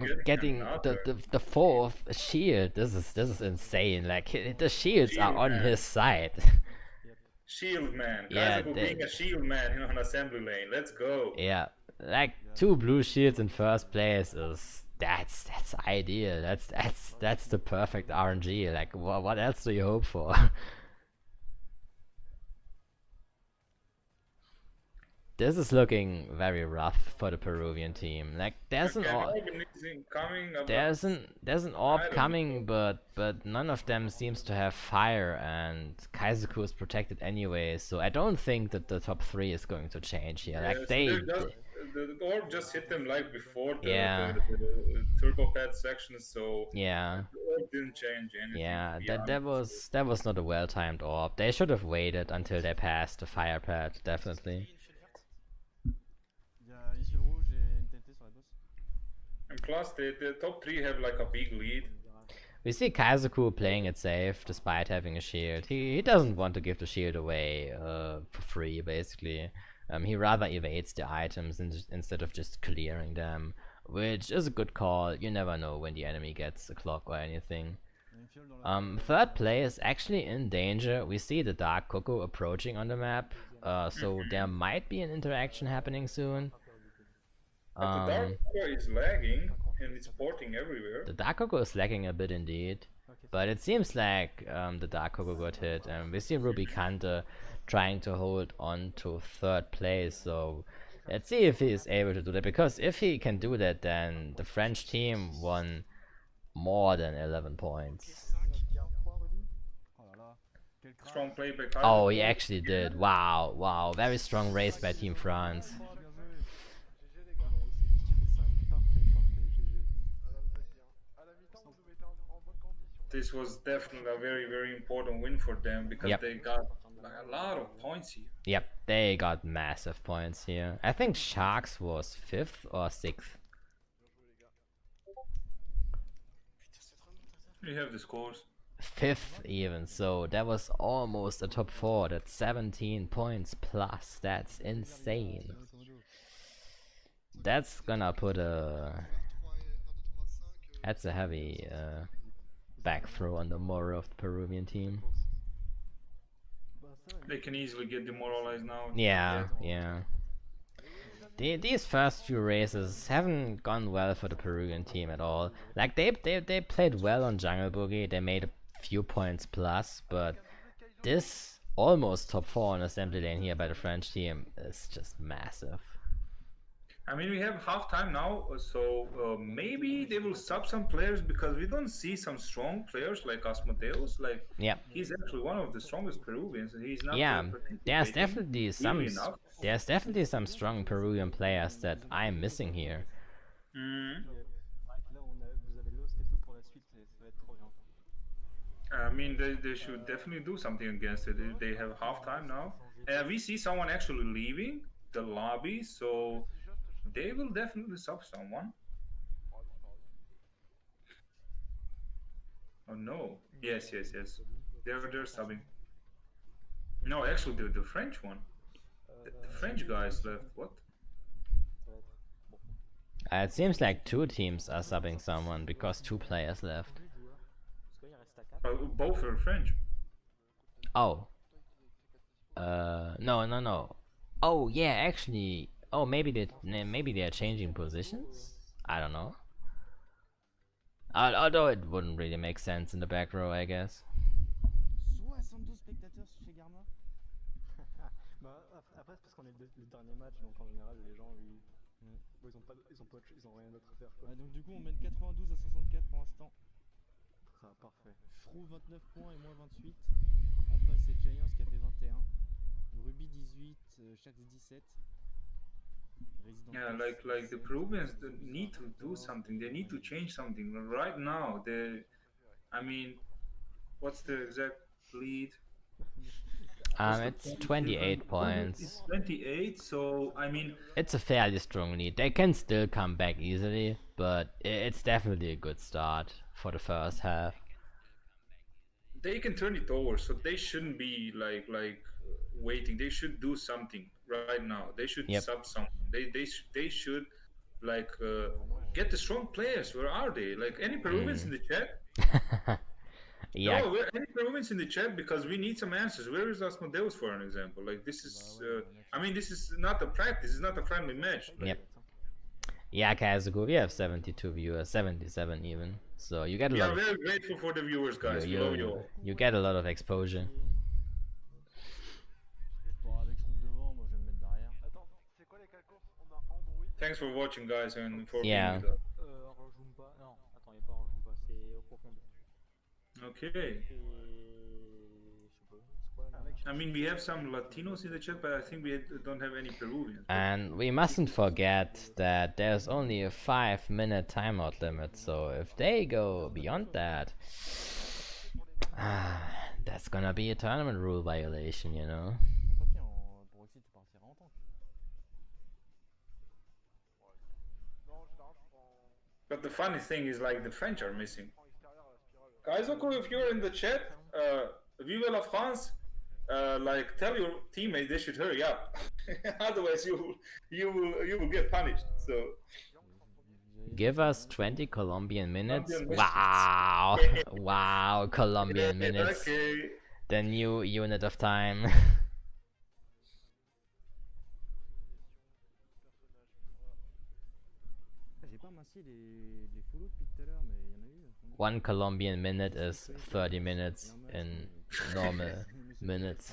the 4th shield. This is insane. Like the shields are Shield on man. his side. Shield man. Yeah, Kaizoku being a shield man in an assembly lane. Let's go. Yeah, like 2 blue shields in first place is that's ideal. That's the perfect RNG. Like what else do you hope for? This is looking very rough for the Peruvian team. Like there's an orb Coming up. there's an I orb don't coming, but none of them seems to have fire, and Kaizoku is protected anyway. So I don't think that the top 3 is going to change here. Like Yes, they the orb just hit them like before Yeah. the turbo pad section, so yeah. the orb didn't change anything. Yeah, to be that honest. was not a well timed orb. They should have waited until they passed the fire pad, definitely. Il y a ici le rouge et une TNT sur la boss. And plus, the top 3 have like a big lead. We see Kaizoku playing it safe despite having a shield. He doesn't want to give the shield away for free, basically. He rather evades the items instead of just clearing them, which is a good call. You never know when the enemy gets a clock or anything. Il y a une fiole dans la. Third place actually in danger. We see the Dark Coco approaching on the map, so there might be an interaction happening soon. But the Dark Core is lagging and it's porting everywhere. The Dark Coco is lagging a bit indeed, but it seems like the Dark Coco got hit, and we see Ruby Kante trying to hold on to third place. So let's see if he is able to do that, because if he can do that, then the French team won more than 11 points. Oh là là. Quel crash. Strong play by Oh, Kaizoku. he actually did. Wow, wow. Very strong race by Team France. Bien joué. GG les gars. Parfait, parfait, GG. Ah là, vous êtes bien. À la mi-temps, vous nous mettez en bonne condition. This was definitely a very, very important win for them because Yep. they got like, a lot of points here. Yep, they got massive points here. I think Sharks was 5th or 6th. We have the scores. 5th even, so that was almost a top 4. That's 17 points plus. That's insane. That's gonna put a... That's a heavy back throw on the mortar of the Peruvian team. They can easily get demoralized now. Yeah, yeah. These first few races haven't gone well for the Peruvian team at all. Like they played well on Jungle Boogie, they made a few points plus, but this almost top 4 on assembly lane here by the French team is just massive. I mean, we have halftime now, so maybe they will sub some players because we don't see some strong players like Asmodeus. Like, Yeah. he's actually one of the strongest Peruvians. He's not. Yeah, there's participating definitely really enough. there's definitely some strong Peruvian players that I'm missing here. Mm. Là, vous avez l'os et tout pour la suite, ça va être trop bien. I mean, they should definitely do something against it. They have halftime now. We see someone actually leaving the lobby, so they will definitely sub someone. Oh no! Yes. They're subbing. No, actually, the French one. The French guys left. What? It seems like 2 teams are subbing someone because 2 players left. Both are French. Oh. No. Oh yeah, actually. Oh, maybe they're changing positions. I don't know. Although it wouldn't really make sense in the back row, I guess. 72 spectateurs chez Garma. Bah, après, c'est parce qu'on est le dernier match, donc en général, les gens ils ont rien d'autre à faire. Quoi. Ouais, donc du coup, on mène 92 à 64 pour l'instant. Ah, parfait. Frou 29 points et moi 28. Après, c'est Giants qui a fait 21. Ruby 18, Shax 17. Yeah, like the Peruvians need to do something. They need to change something right now. I mean, what's the exact lead? It's 28 points. It's 28, so I mean, it's a fairly strong lead. They can still come back easily, but it's definitely a good start for the first half. They can turn it over, so they shouldn't be like waiting. They should do something right now. They should sub someone. They should like get the strong players. Where are they? Like any Peruvians in the chat? Yeah. No, any Peruvians in the chat because we need some answers. Where is Asmodeus for an example? Like this is, I mean, this is not a practice. It's not a friendly match. Like, yep. Yeah, Kazuku, we have 72 viewers, 77 even. So you get a lot. We are very grateful for the viewers, guys. We love you all. You get a lot of exposure. Thanks for watching, guys, and for being with us. Non, attends, il n'y a pas en pas, c'est au profond. Okay. I mean, we have some Latinos in the chat, but I think we don't have any Peruvians. And we mustn't forget that there's only a 5-minute timeout limit, so if they go beyond that, that's gonna be a tournament rule violation, you know? But the funny thing is, like, the French are missing. Guys, okay, if you're in the chat, Vive la France, like, tell your teammates they should hurry up. Otherwise, you will get punished. So. Give us 20 Colombian minutes. Wow, wow, Colombian minutes. Okay. The new unit of time. One Colombian minute is 30 minutes in normal minutes.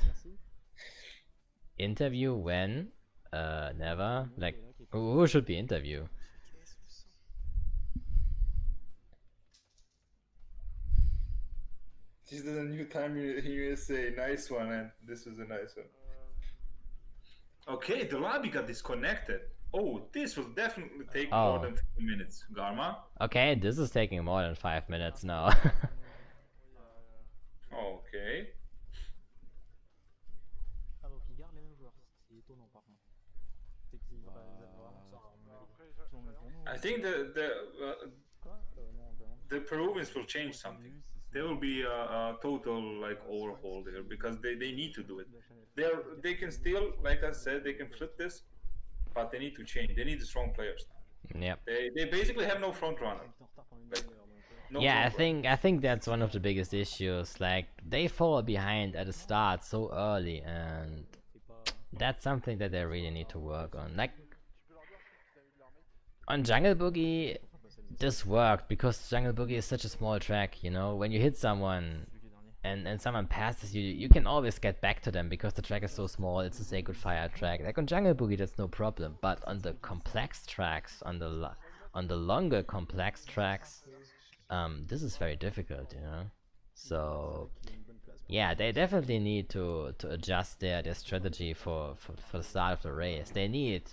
Interview when? Never. Like, who should be interview? This is a new time in USA. Nice one, and this was a nice one. Okay, the lobby got disconnected. Oh, this will definitely take more than 5 minutes, Garma. Okay, this is taking more than 5 minutes now. Okay. Ah, donc ils gardent les mêmes joueurs, c'est étonnant par contre. C'est qu'ils I think the Peruvians will change something. There will be a total like overhaul there because they need to do it. They can still, like I said, they can flip this, but they need to change. They need the strong players now. Yep. They basically have no front runner. Like, No Yeah, front I think that's one of the biggest issues. Like they fall behind at the start so early, and that's something that they really need to work on. Like on Jungle Boogie, this worked because Jungle Boogie is such a small track. You know, when you hit someone and someone passes you, you can always get back to them because the track is so small. It's a say good fire track. Like on Jungle Boogie, that's no problem. But on the complex tracks, on the longer complex tracks, this is very difficult, you know. So yeah, they definitely need to adjust their strategy for the start of the race. They need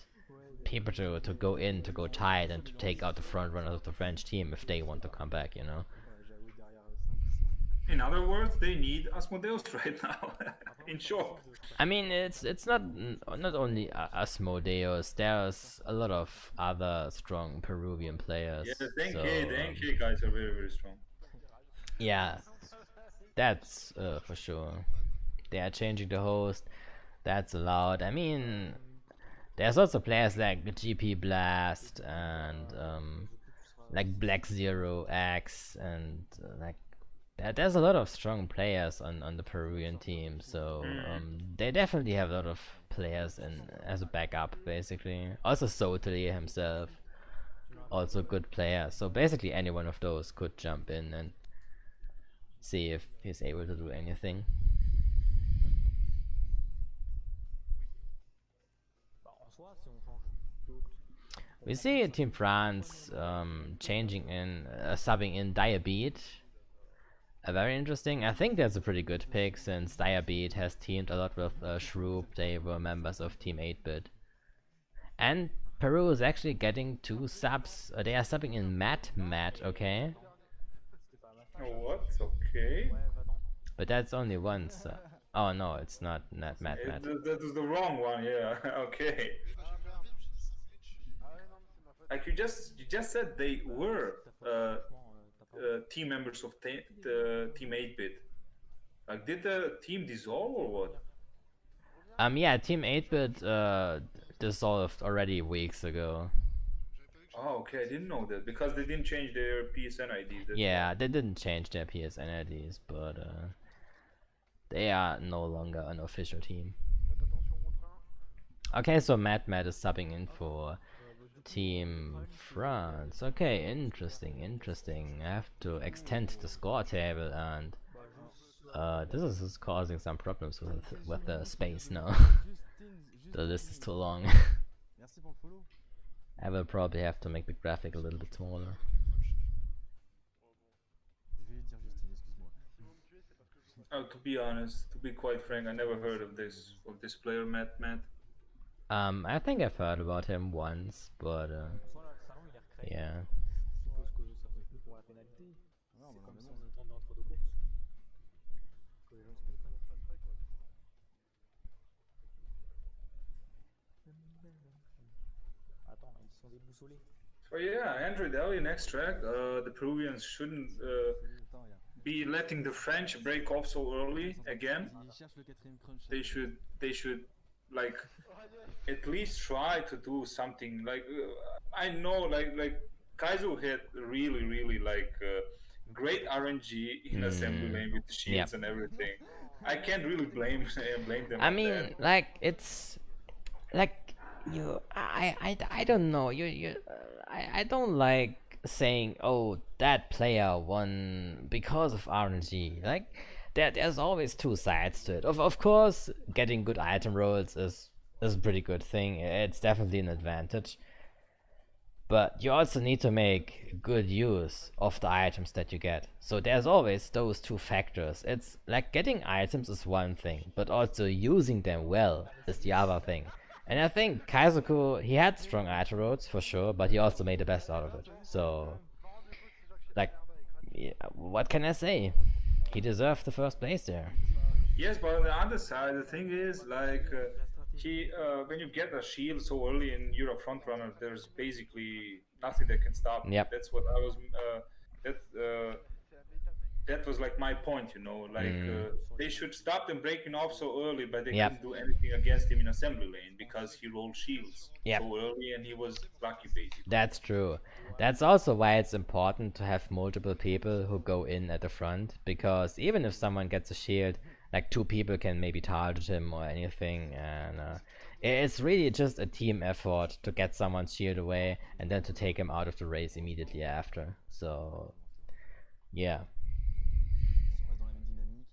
people to go in, to go tight, and to take out the front runners of the French team if they want to come back, you know. In other words, they need Asmodeus right now. In short. I mean, it's not only Asmodeus. There's a lot of other strong Peruvian players. Yeah, So, the NK guys are very, very strong. yeah, that's for sure. They are changing the host. That's allowed. I mean, there's also players like GP Blast and like Black Zero X and like there's a lot of strong players on the Peruvian team. So they definitely have a lot of players in as a backup, basically. Also Sotoli himself, also good player. So basically any one of those could jump in and see if he's able to do anything. We see Team France changing in, subbing in Diabeat. Very interesting. I think that's a pretty good pick since Diabeat has teamed a lot with Shroop. They were members of Team 8-Bit. And Peru is actually getting 2 subs. They are subbing in Matt, okay? Oh, what? Okay. But that's only one sub. Oh no, it's not Matt. That was the wrong one, yeah. Okay. Like you just said they were team members of the Team 8-Bit. Like, did the team dissolve or what? Yeah, Team 8-Bit dissolved already weeks ago. Oh, okay, I didn't know that because they didn't change their PSN IDs. Yeah, they didn't change their PSN IDs, but they are no longer an official team. Okay, so Matt is subbing in for Team France. Okay, interesting. I have to extend the score table, and this is causing some problems with the space now. The list is too long. I will probably have to make the graphic a little bit smaller. To be honest, to be quite frank, I never heard of this player, Matt. I think I've heard about him once, but yeah. So yeah, Andrew Daly next track. The Peruvians shouldn't be letting the French break off so early again. They should like at least try to do something. Like I know like Kaizo had really like great RNG in assembly lane with the shields and everything. I can't really blame them. I mean, like it's like I don't know. I don't like saying, oh, that player won because of RNG. Like there's always two sides to it. Of course, getting good item rolls is a pretty good thing. It's definitely an advantage. But you also need to make good use of the items that you get. So there's always those two factors. It's like getting items is one thing, but also using them well is the other thing. And I think Kaizoku, he had strong item rolls for sure, but he also made the best out of it. So, like, yeah, what can I say? He deserved the first place there. Yes, but on the other side, the thing is, like, when you get a shield so early and you're a front runner, there's basically nothing that can stop you. Yep. That's what I was. That was like my point, you know, like they should stop them breaking off so early, but they Yep. couldn't do anything against him in assembly lane because he rolled shields Yep. so early and he was lucky basically. That's true. That's also why it's important to have multiple people who go in at the front, because even if someone gets a shield, like 2 people can maybe target him or anything, and it's really just a team effort to get someone's shield away and then to take him out of the race immediately after. So, yeah. Si on reste dans la même dynamique.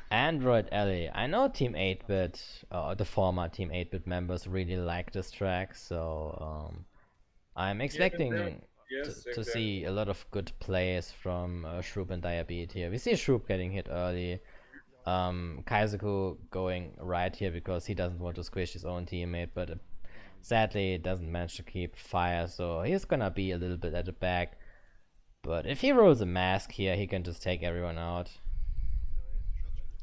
Android Alley. I know Team 8-bit, the former Team 8-bit members really like this track, so I'm expecting Yes, to exactly. see a lot of good plays from Shroop and Diabeat here. We see Shroop getting hit early. Kaizoku going right here because he doesn't want to squish his own teammate, but sadly doesn't manage to keep fire, so he's gonna be a little bit at the back. But if he rolls a mask here, he can just take everyone out.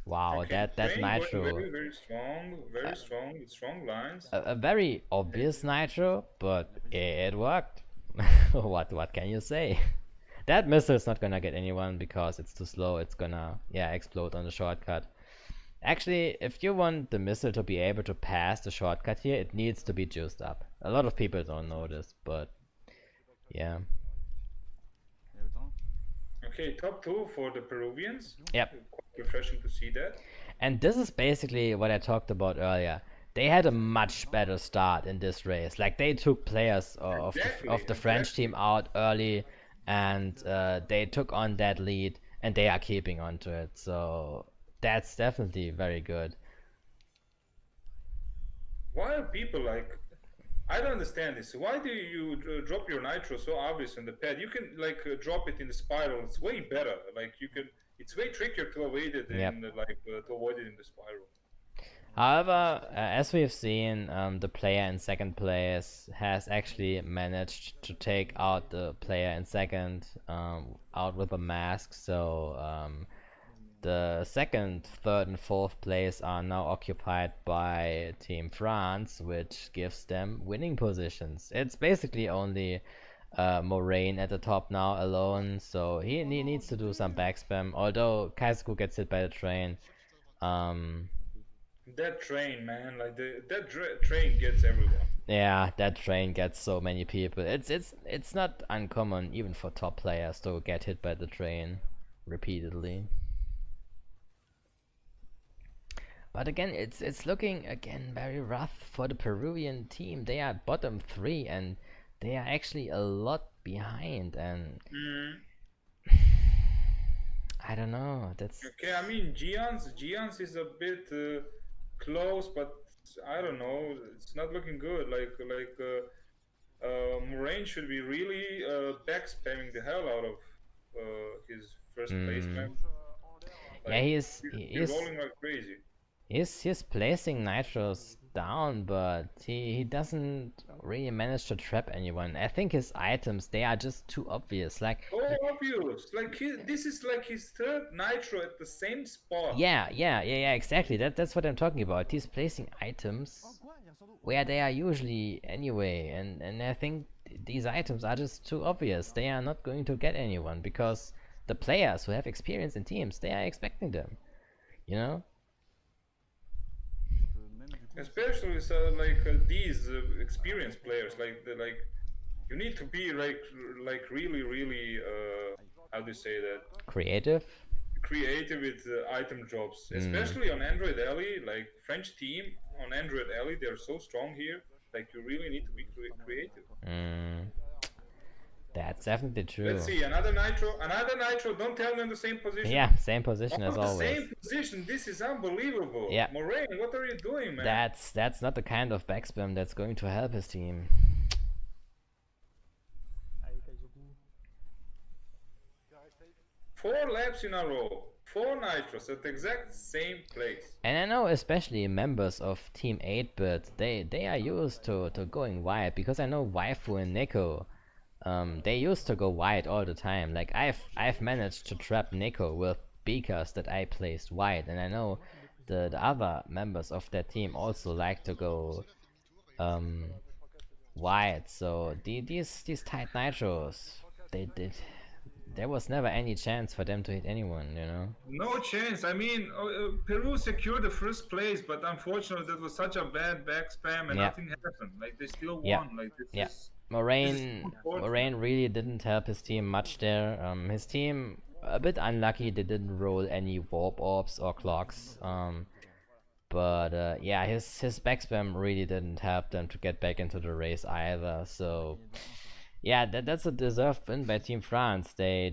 Wow, Okay, that Train nitro. going very strong, with strong lines. A very obvious nitro, but it worked. What can you say? That missile's not gonna get anyone because it's too slow. It's gonna explode on the shortcut. Actually, if you want the missile to be able to pass the shortcut here, it needs to be juiced up. A lot of people don't know this, but yeah. Et autant. Okay, top 2 for the Peruvians. Yep. Quite refreshing to see that. And this is basically what I talked about earlier. They had a much better start in this race. Like, they took players of the French team out early, and they took on that lead, and they are keeping on to it. So that's definitely very good. Why are people like? I don't understand this. Why do you drop your nitro so obvious on the pad? You can like drop it in the spiral. It's way better. Like you can. It's way trickier to avoid it in to avoid it in the spiral. However, as we've seen, the player in second place has actually managed to take out the player in second out with a mask. So the second, third, and fourth place are now occupied by Team France, which gives them winning positions. It's basically only Moraine at the top now alone, so he needs to do some backspam. Although Kaizoku gets hit by the train. That train, man, like train gets everyone. Yeah, that train gets so many people. It's not uncommon even for top players to get hit by the train repeatedly. But again, it's looking again very rough for the Peruvian team. They are bottom 3 and they are actually a lot behind, and I don't know. That's okay. I mean, Gian's is a bit close, but I don't know. It's not looking good. Moraine should be really back spamming the hell out of his first placement. Yeah, he's rolling like crazy. He's placing nitros down, but he doesn't really manage to trap anyone. I think his items, they are just too obvious. Like obvious. Like this is like his third nitro at the same spot. Yeah, exactly. That's what I'm talking about. He's placing items where they are usually anyway, and I think these items are just too obvious. They are not going to get anyone because the players who have experience in teams, they are expecting them. You know? Especially these experienced players, you need to be like really how do you say that? Creative with item drops, especially on Android Alley. Like French team on Android Alley, they're so strong here. Like you really need to be creative. That's definitely true. Let's see, another nitro. Don't tell me in the same position. Yeah, same position as always. Same position. This is unbelievable. Yeah. Moraine, what are you doing, man? That's not the kind of backspam that's going to help his team. 4 laps in a row. 4 nitros at the exact same place. And I know especially members of Team 8-bit, they are used to going wide, because I know Waifu and Neko, they used to go wide all the time. Like I've managed to trap Neko with beakers that I placed wide, and I know the other members of that team also like to go wide. So these tight nitros, there was never any chance for them to hit anyone, you know. No chance. I mean, Peru secured the first place, but unfortunately, that was such a bad back spam, and Yeah. nothing happened. Like they still Yeah. won. Like this Yeah. is Moraine unfortunate. really didn't help his team much there. His team a bit unlucky. They didn't roll any warp orbs or clocks. But yeah, his backspam really didn't help them to get back into the race either. So yeah, that's a deserved win by Team France. They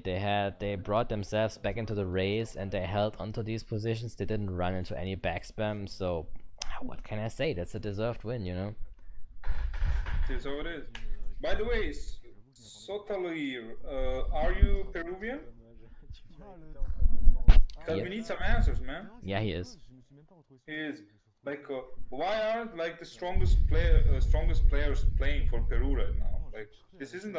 brought themselves back into the race and they held onto these positions. They didn't run into any backspam. So what can I say? That's a deserved win, you know. That's how it is. By the way, Sotalir, are you Peruvian? Because we need some answers, man. Yeah, he is. He is. Like, why aren't like the strongest players playing for Peru right now? Like, this isn't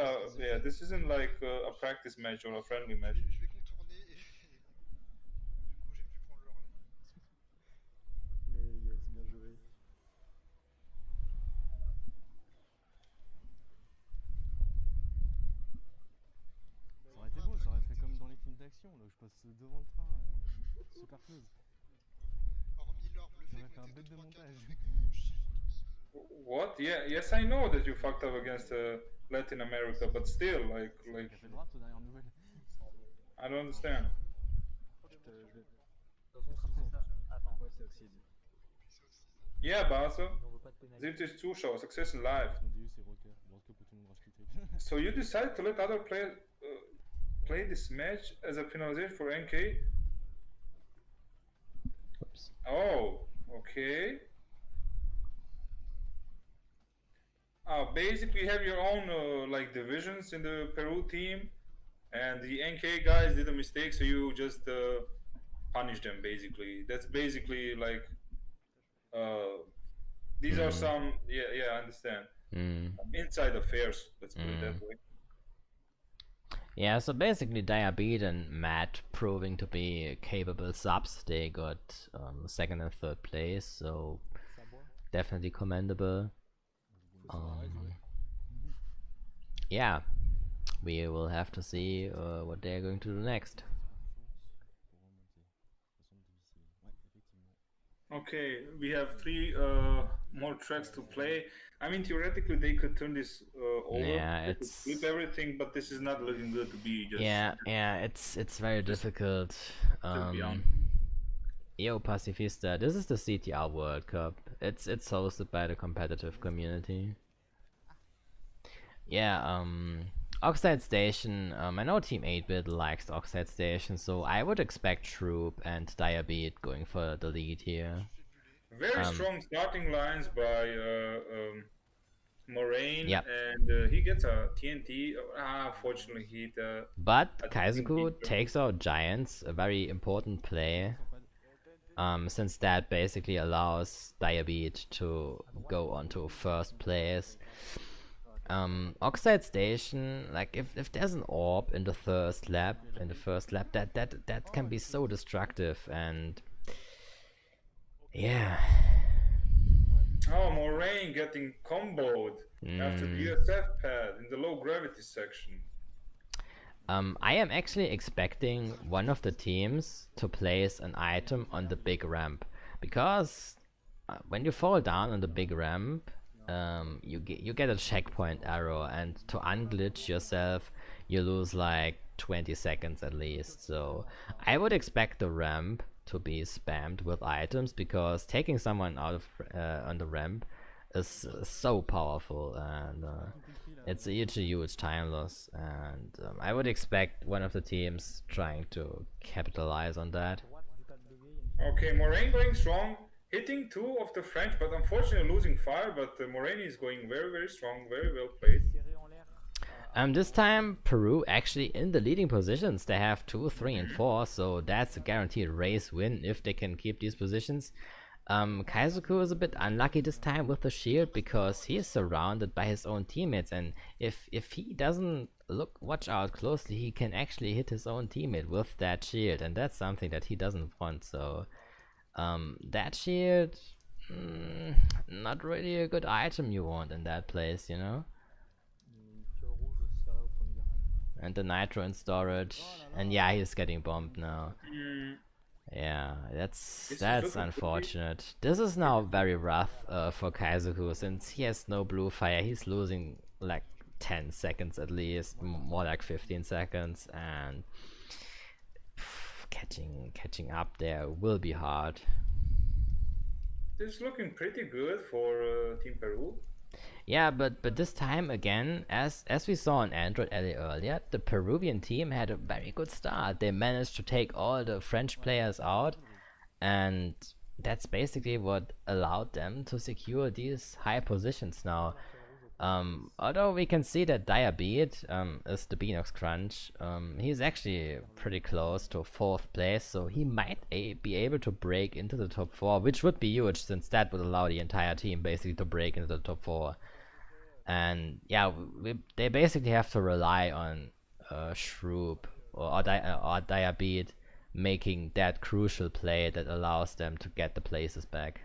like a practice match or a friendly match. Je vais contourner et du coup j'ai pu prendre le relais. Mais yes, bien joué. Ça aurait été beau, ça aurait fait comme dans les films d'action, là où je passe devant le train, super close. Hormis l'orbe, le fait J'aurais fait qu'on un était bête de 2, 3, 4, montage. What? Yeah, yes, I know that you fucked up against Latin America, but still, like, Café droite aux dernières nouvelles. I don't understand. De toute façon, si c'est ça. Attends, ouais, c'est Oxide. Yeah, Baso. On veut pas te pénaliser. This is Zuschauer, Success in Life. Mon DU c'est Rocker. World Cup où tout le monde rage tout le So you decided to let other players play this match as a penalization for NK? Oops. Oh, okay. Basically, you have your own like divisions in the Peru team, and the NK guys did a mistake, so you just punish them. Basically, that's basically like these are some I understand inside affairs. Let's put it that way. Yeah, so basically Diabetes and Matt proving to be capable subs. They got second and third place, so definitely commendable. Yeah, we will have to see what they're going to do next. Okay, we have 3 more tracks to play. I mean, theoretically, they could turn this over. Yeah, they could flip everything, but this is not looking good to be just. Yeah, it's very difficult. Yo, Pacifista, this is the CTR World Cup. It's hosted by the competitive community. Yeah, Oxide Station, I know Team 8-Bit likes Oxide Station, so I would expect Troop and Diabetes going for the lead here. Very strong starting lines by Moraine, Yep. and he gets a TNT. Unfortunately, he But Kaizoku takes out Giants, a very important play, since that basically allows Diabetes to go on to first place. Oxide Station, like if there's an orb in the first lap, that can be so destructive, and yeah. Oh, Moraine getting comboed after the USF pad in the low gravity section. I am actually expecting one of the teams to place an item on the big ramp, because when you fall down on the big ramp, you get a checkpoint error, and to unglitch yourself you lose like 20 seconds at least. So I would expect the ramp to be spammed with items, because taking someone out of on the ramp is so powerful, and it's a huge time loss, and I would expect one of the teams trying to capitalize on that. Okay, Moraine going strong, hitting 2 of the French, but unfortunately losing fire. But Moraine is going very strong, very well played. This time Peru actually in the leading positions. They have 2, 3, and 4, so that's a guaranteed race win if they can keep these positions. Kaizoku is a bit unlucky this time with the shield, because he is surrounded by his own teammates, and if he doesn't watch out closely, he can actually hit his own teammate with that shield, and that's something that he doesn't want. So that shield, Not really a good item you want in that place, you know? Une fiole rouge serrée au premier virage. And the nitro in storage. And yeah, he's getting bombed now. Yeah, This is that's looking unfortunate. This is now very rough for Kaizoku since he has no blue fire. He's losing like 10 seconds at least, more like 15 seconds, and catching up there will be hard. This is looking pretty good for Team Peru. Yeah, but this time again, as we saw on Android Alley earlier, the Peruvian team had a very good start. They managed to take all the French players out, and that's basically what allowed them to secure these high positions now. Although we can see that Diabeat is the Beanox Crunch, he's actually pretty close to 4th place, so he might be able to break into the top 4, which would be huge since that would allow the entire team basically to break into the top 4. And yeah, they basically have to rely on Shroop or Diabeat making that crucial play that allows them to get the places back.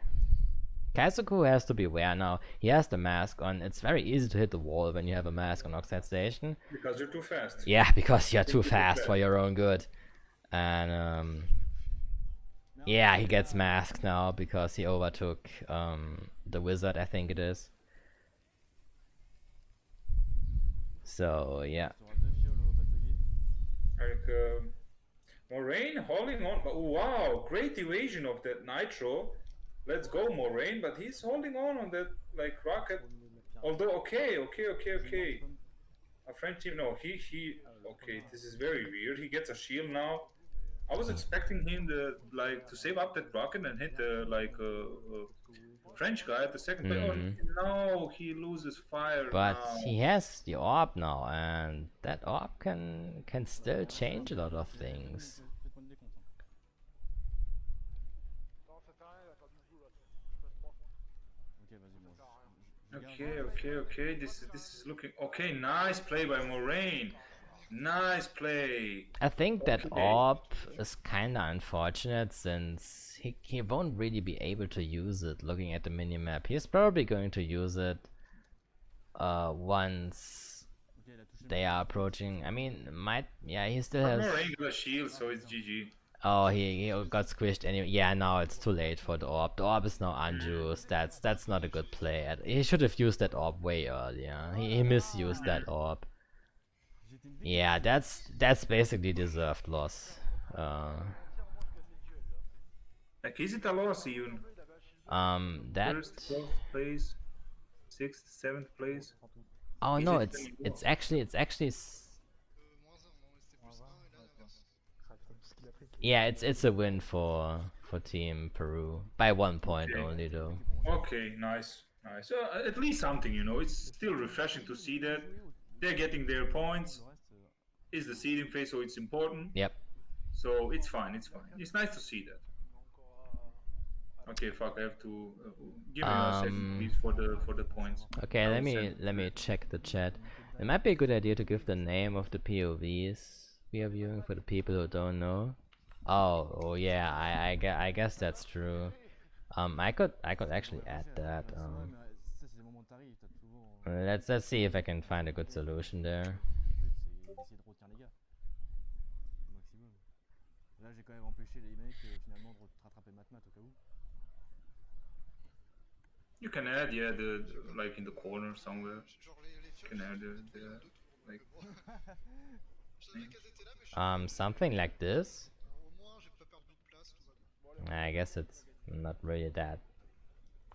Kaizoku has to beware now. He has the mask on. It's very easy to hit the wall when you have a mask on Oxide Station. Because you're too fast. Yeah, because you're too fast for your own good. And yeah, he gets masked now because he overtook the wizard, I think it is. So yeah. Like Moraine holding on. Wow, great evasion of that nitro. Let's go, Moraine, but he's holding on that like rocket. Although okay. A French team, no, he okay, this is very weird. He gets a shield now. I was expecting him to save up that rocket and hit the French guy at the second play. Oh no, he loses fire. But now. he has the orb now, and that orb can still change a lot of things. Okay. This is looking okay. Nice play by Moraine. Nice play. I think that orb is kinda unfortunate since he won't really be able to use it looking at the minimap. He's probably going to use it once they are approaching. I mean, he still has. Moraine got a shield, so it's GG. Oh, he got squished anyway. Yeah, now it's too late for the orb. The orb is now unused. That's not a good play. He should have used that orb way earlier. He misused that orb. Yeah, that's basically deserved loss. Like, is it a loss even? That. First, 12th place, 6th, 7th place. Oh Is no, it it's actually. Yeah, it's a win for Team Peru by 1 point only though. Okay, nice. At least something, you know. It's still refreshing to see that they're getting their points. It's the seeding phase, so it's important. Yep. So it's fine. It's nice to see that. Okay, fuck. I have to give me a second, please, for the points. Okay, let me check the chat. It might be a good idea to give the name of the POVs we are viewing for the people who don't know. Oh yeah, I guess that's true. I could actually add that. Let's see if I can find a good solution there. You can add, yeah, the like in the corner somewhere. You can add the like. Something like this. I guess it's not really that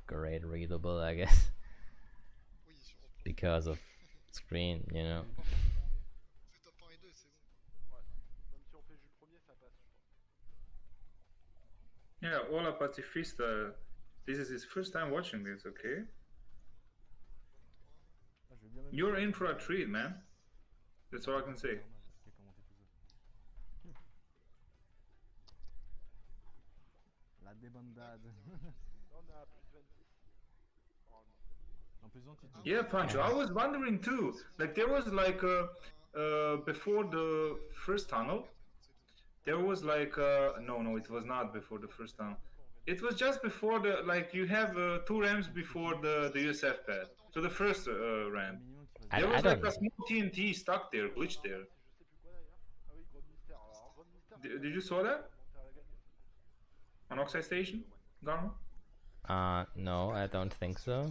great readable, I guess, because of screen, you know. Yeah, Hola Pacifista. This is his first time watching this, okay? You're in for a treat, man. That's all I can say. La débandade. Yeah, Pancho, I was wondering too. Like, there was like before the first tunnel, there was like no, it was not before the first tunnel. It was just before the like you have 2 ramps before the USF pad. So the first ramp. I, There I was like don't. a small TNT stuck there, glitched there. Je sais plus quoi d'ailleurs. Ah oui, Grande Mystère. Alors, Grande Mystère. Did you saw that Monter à la gagne. on Oxide Station, Garmo? No, I don't think so.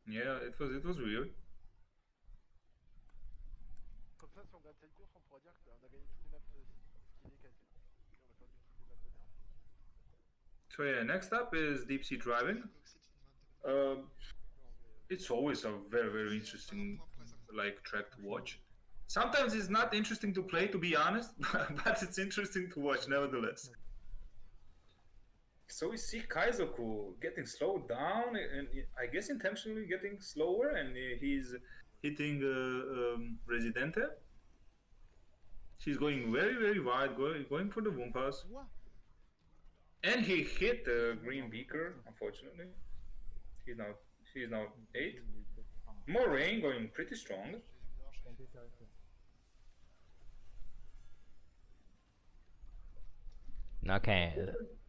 Yeah, it was weird. Comme ça, si on gagne cette course, on pourra dire qu'on a gagné toutes les maps skillées quasi. Et on a perdu toutes les maps de merde. So yeah, next up is deep sea driving. It's always a very interesting like track to watch. Sometimes it's not interesting to play, to be honest, but it's interesting to watch nevertheless. So we see Kaizoku getting slowed down, and I guess intentionally getting slower, and he's hitting Residente. She's going very wide, going for the Wumpas. And he hit the green beaker, unfortunately. He's now 8. More rain going pretty strong. Okay,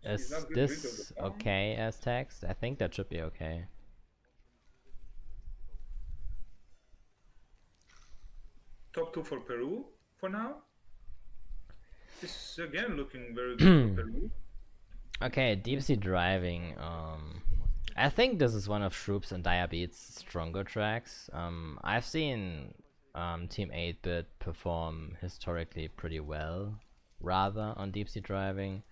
She's is not good rid of this the bomb. okay as text? I think that should be okay. Top 2 for Peru for now. This is again looking very good for Peru. Okay, deep sea driving. I think this is one of Shroops and Diabetes' stronger tracks. I've seen Team 8-Bit perform historically pretty well, rather, on deep sea driving.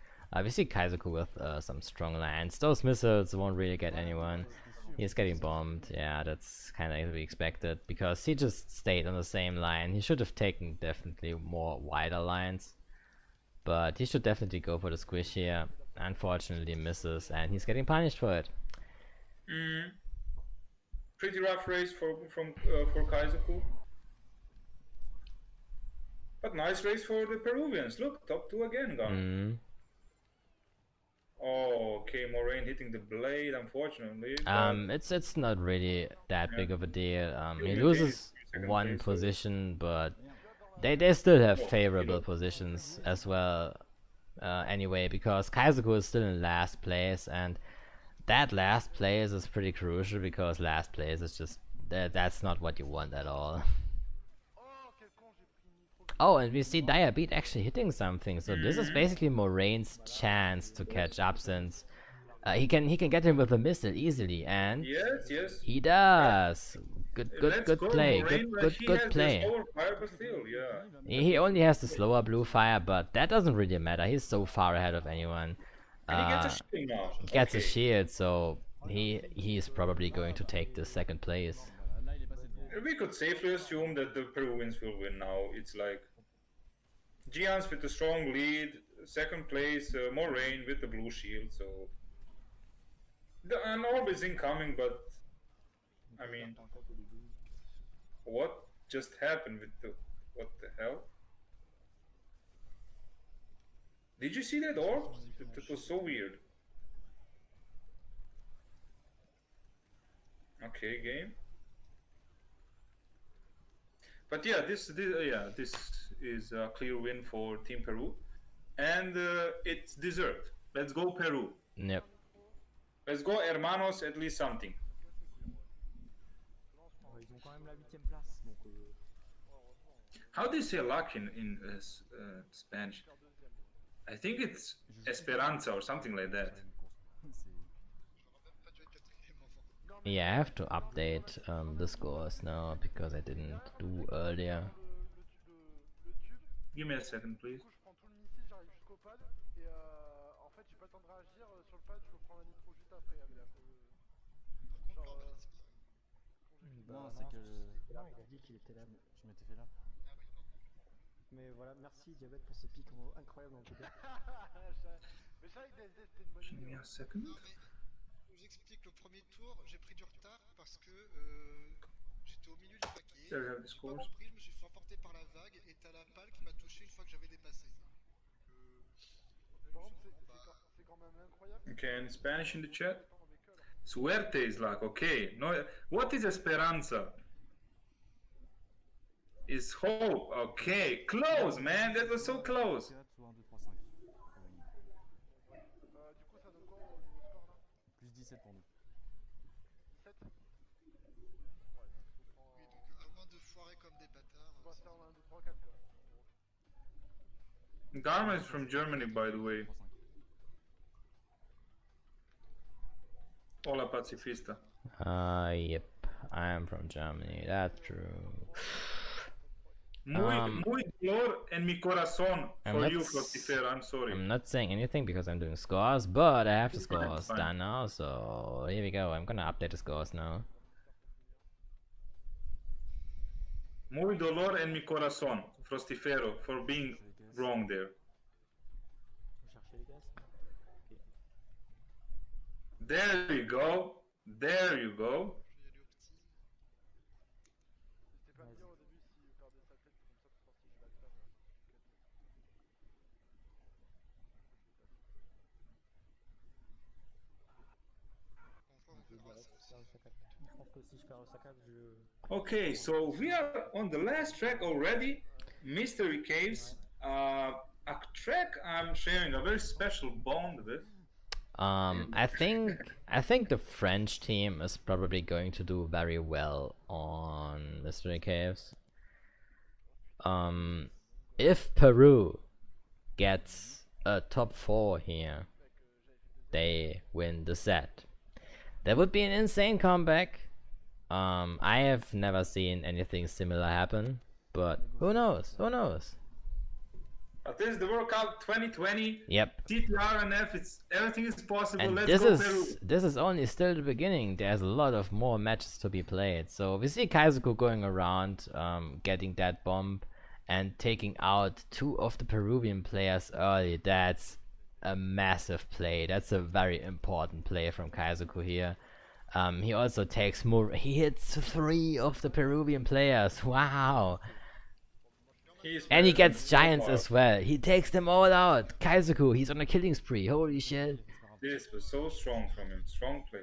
We see Kaizoku with some strong lines. Those missiles won't really get anyone. He's getting bombed. Yeah, that's kind of to be expected because he just stayed on the same line. He should have taken definitely more wider lines, but he should definitely go for the squish here. Unfortunately misses, and he's getting punished for it. Pretty rough race for Kaizoku. But nice race for the Peruvians. Look, top 2 again, gone. Oh, okay, Moraine hitting the blade, unfortunately. It's not really that big of a deal. He maintains loses second one place, so- position, but they still have favorable positions as well. Anyway, because Kaizoku is still in last place, and that last place is pretty crucial because last place is just that's not what you want at all. Oh, and we see Diabeat actually hitting something, so this is basically Moraine's chance to catch up since he can get him with a missile easily, and Yes. he does. Let's Good go, play, Moraine. good He play. has the slower fire, but still, yeah. He only has the slower blue fire, but that doesn't really matter. He's so far ahead of anyone. And he gets a shield now. He gets a Okay. shield, so he's probably going to take the second place. We could safely assume that the Peruvians will win now. It's like Giants with a strong lead, second place, Moraine with the blue shield. So an orb is incoming, but I mean, what just happened with the what the hell? Did you see that orb? That was so weird. Okay, game. But yeah, this is a clear win for Team Peru, and it's deserved. Let's go Peru. Yep. Let's go hermanos, at least something. Ils ont quand même la 8ème place, donc How do you say luck in Spanish? I think it's esperanza or something like that. J'aurais même pas dû être quatrième avant. Yeah, I have to update the scores now because I didn't do earlier. Le tube, Give me a second, please. du coup, je prends tout le missile, j'arrive jusqu'au pad, et en fait, j'ai pas le temps de réagir. Sur le pad, je peux prendre la nitro juste après. Par contre, Genre, Non, c'est que il a dit qu'il était là. je m'étais fait là. Ah oui, pardon. Mais voilà, merci Diabète pour ces pics incroyables en tout cas. Mais ça, avec DSD, c'était une bonne Give idée. me a second. Non, mais je vous explique, le premier tour, j'ai pris du retard parce que j'étais au milieu du paquet. There you have the J'ai pas scores. compris, je me suis fait emporter par la vague et t'as la balle qui m'a touché une fois que j'avais dépassé. Par contre, c'est quand même incroyable. Okay, and Spanish in the chat. Suerte is luck. Okay. No, what is esperanza? Is hope. Okay, close, man. That was so close. 4, soit 1, 2, 3, 5. Du coup, ça 17 pour nous. 17. Ouais, donc faut Oui, donc à moins de foirer comme des bâtards. on va faire un 2, 3, 4 quoi. Dharma is from Germany, by the way. 3-5. Hola pacifista. Yep. I am from Germany. That's true. Muy dolor en mi corazón I'm for not you, s- Frostifera. I'm sorry. I'm not saying anything because I'm doing scores, but I have the It's fine, it's scores fine. done now, so here we go. I'm gonna update the scores now. Muy dolor en mi corazón, Frostifero, for being wrong there. Vous cherchez les gaz? Ok. There you go. There you go. Je vais y aller au petit. C'était pas bien au début si faire des sacrés comme ça pour sortir de la crème. Bon, Donc on je verra dirais ça que aussi. je perds le saccade. Je pense que si je perds le saccade, je... Okay, so we are on the last track already, Mystery Caves. A track I'm sharing a very special bond with. I think the French team is probably going to do very well on Mystery Caves. If Peru gets a top 4 here, they win the set. That would be an insane comeback. I have never seen anything similar happen, but who knows? Who knows? But this is the World Cup 2020. Yep. CTR and F, everything is possible. And Let's go, Peru. this is only still the beginning. There's a lot of more matches to be played. So we see Kaizuku going around, getting that bomb and taking out 2 of the Peruvian players early. That's a massive play. That's a very important play from Kaizuku here. He also takes more. He hits 3 of the Peruvian players. Wow. And he gets giants as well. He takes them all out. Kaizuku, he's on a killing spree. Holy shit. This was so strong from him. Strong play.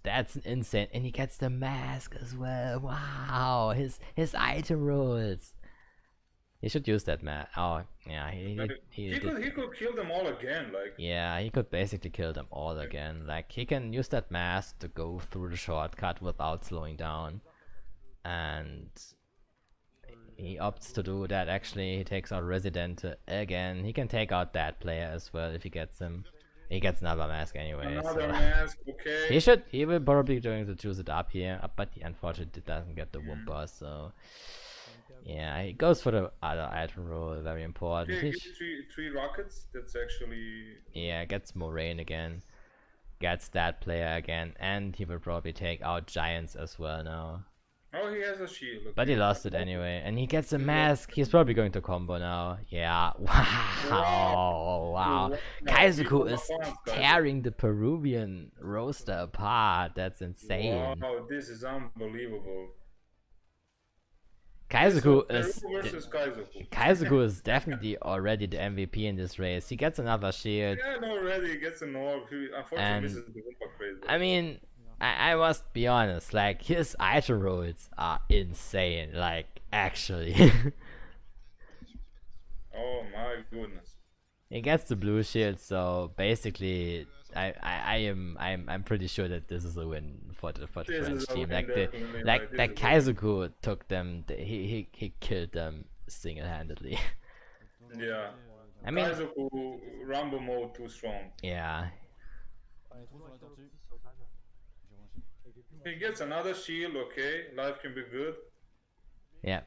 That's insane. And he gets the mask as well. Wow. His item rolls. He should use that mask. Oh, yeah. He could kill them all again. Like, yeah, he could basically kill them all again. Like, he can use that mask to go through the shortcut without slowing down. And he opts to do that. Actually, he takes out Resident again. He can take out that player as well if he gets him. He gets another mask anyway. another So mask, okay. he will probably going to choose it up here, but he unfortunately doesn't get the Wumpa. So yeah, he goes for the other item roll. Very important. Okay, gets three rockets. That's actually. Yeah, gets Moraine again. Gets that player again, and he will probably take out Giants as well now. Oh, he has a shield. Okay. But he lost it anyway, and he gets a mask. He's probably going to combo now. Yeah, wow, wow. Kaizuku is tearing the Peruvian roster apart. That's insane. Wow, this is unbelievable. Kaizuku Peru is versus Kaizuku. Kaizuku is definitely already the MVP in this race. He gets another shield. Yeah, no, already gets an orb. He unfortunately And misses the Wumpa crazy. I mean, I must be honest, like, his item rolls are insane, like, actually. Oh my goodness. He gets the blue shield, so basically I'm pretty sure that this is a win for the This is French a team. win, Like definitely, right, this like is a win. Kaizuku took them, he killed them single-handedly. Yeah. I mean, Kaizuku Rambo mode too strong. yeah. Ouais, Trop sur la tortue. sur le badge. J'ai remarqué. Et j'ai plus mon He gets another shield, okay. Life can be good. Yeah.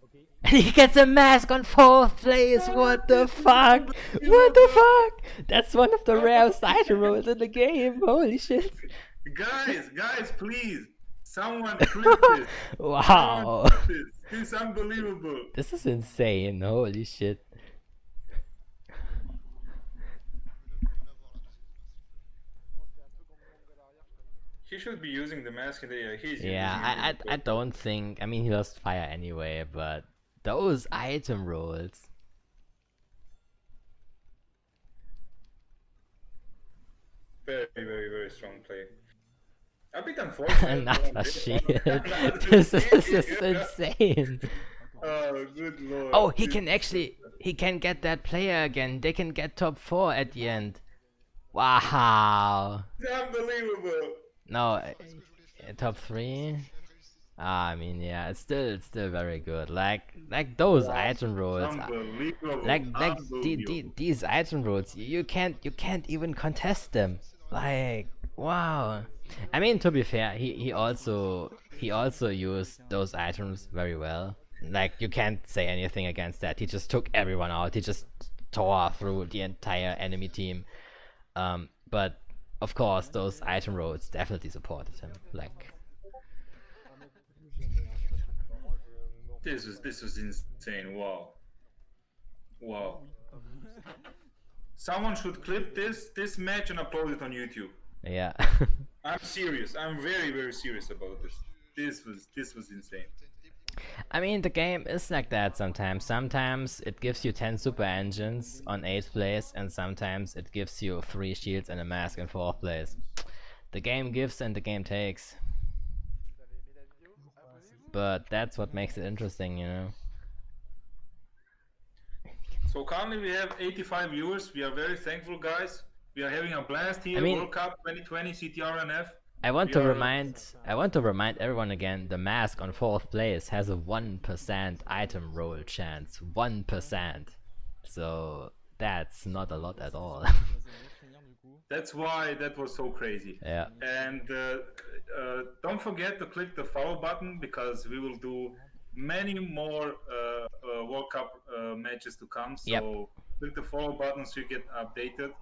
Ok. And he gets a mask on 4th place. What the fuck? What the fuck? That's one of the rarest item rolls in the game. Holy shit. Guys, please. Someone clip this. Wow. This is unbelievable. This is insane. Holy shit. He should be using the mask in the air. He's Yeah, using I don't think. I mean, he lost fire anyway, but those item rolls. very, very, very strong play. A bit unfortunate. Another shield. This is insane. Oh, good lord. Oh, he can get that player again. They can get top 4 at the end. Wow. It's unbelievable. No, C'est pas ce que je voulais faire. top mais 3. j'ai réussi. I mean, yeah, it's still very good. Like those Wow. item rolls, Unbelievable. like Unbelievable. these item rolls, you can't even contest them. Like, wow. I mean, to be fair, he also used those items very well. Like, you can't say anything against that. He just took everyone out. He just tore through the entire enemy team. But of course, those item rolls definitely supported him. Like, This was insane. Wow. Wow. Someone should clip this match and upload it on YouTube. yeah. I'm serious. I'm very serious about this. This was insane. I mean, the game is like that sometimes. Sometimes it gives you 10 super engines on 8th place, and sometimes it gives you 3 shields and a mask in 4th place. The game gives and the game takes. Vous avez aimé la vidéo? Abonnez-vous! But that's what makes it interesting, you know? So currently we have 85 viewers. We are very thankful, guys. We are having a blast here. I mean- World Cup 2020 CTR NF. I want We to are- remind everyone again, the mask on 4th place has a 1% item roll chance. 1%. So that's not a lot at all. That's why that was so crazy. Yeah. And don't forget to click the follow button because we will do many more World Cup matches to come. So Yep. click the follow button so you get updated,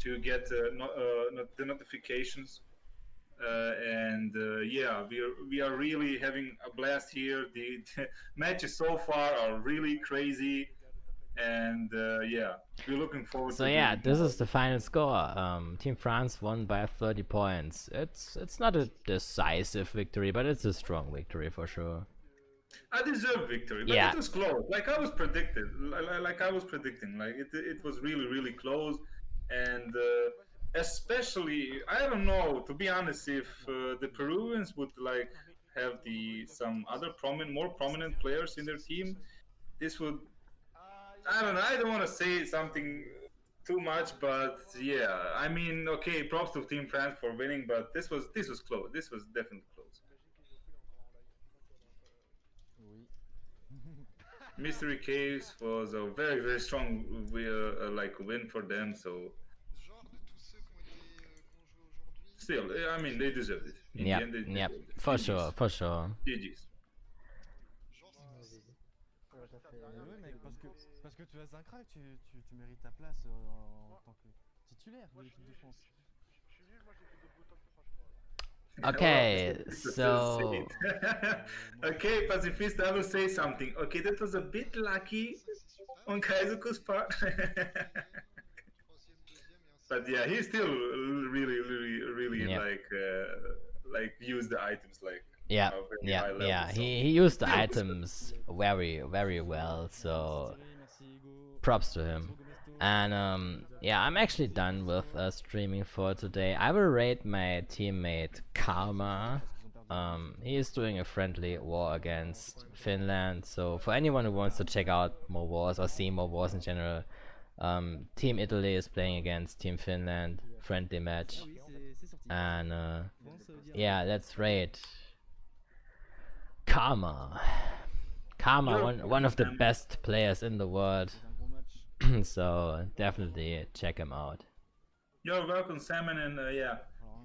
to get the notifications. Yeah, we are really having a blast here. The matches so far are really crazy, and yeah, we're looking forward. So to yeah, doing this more. is the final score. Team France won by 30 points. It's not a decisive victory, but it's a strong victory for sure. I deserve victory, but Yeah. it was close. Like I was predicted, like I was predicting, like it was really close, and especially I don't know. To be honest, if the Peruvians would like have some other more prominent players in their team, this would. I don't know. I don't want to say something too much, but yeah. I mean, okay, props to Team France for winning, but this was close. This was definitely close. Oui. Mystery Caves was a very strong win for them. So Genre de tous ceux qui ont joué aujourd'hui. still, I mean, they deserved it. In the Yep, end, they yep, deserved it. for GGs. sure, for sure. GGs. Genre, Ouais, mec, parce que tu es un crack, tu mérites ta place en tant que titulaire de l'équipe de France. Je suis nul, moi j'ai fait des beaux tops, franchement. Okay, Well, so okay, Pacifist, I will say something. Okay, that was a bit lucky ça c'est super. on Kaizuku's part. Troisième, deuxième et ainsi. But yeah, he still really Yeah. like used the items like yeah, a very high level. yeah. So He used the items very well. So Merci Hugo. props to him. And yeah, I'm actually done with streaming for today. I will rate my teammate Karma. He is doing a friendly war against Finland. So for anyone who wants to check out more wars or see more wars in general, Team Italy is playing against Team Finland, friendly match. Oui, c'est sorti. And France, ça veut dire- yeah, let's rate Karma. Karma, one of the best players in the world. C'est un gros match. So definitely check him out. you're welcome, Salmon, and yeah.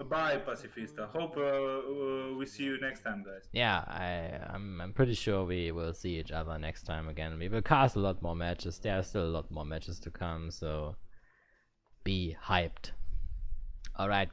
Bye, Pacifista. Hope we see you next time, guys. Yeah, I'm pretty sure we will see each other next time again. We will cast a lot more matches. There are still a lot more matches to come, so be hyped. Alright, guys.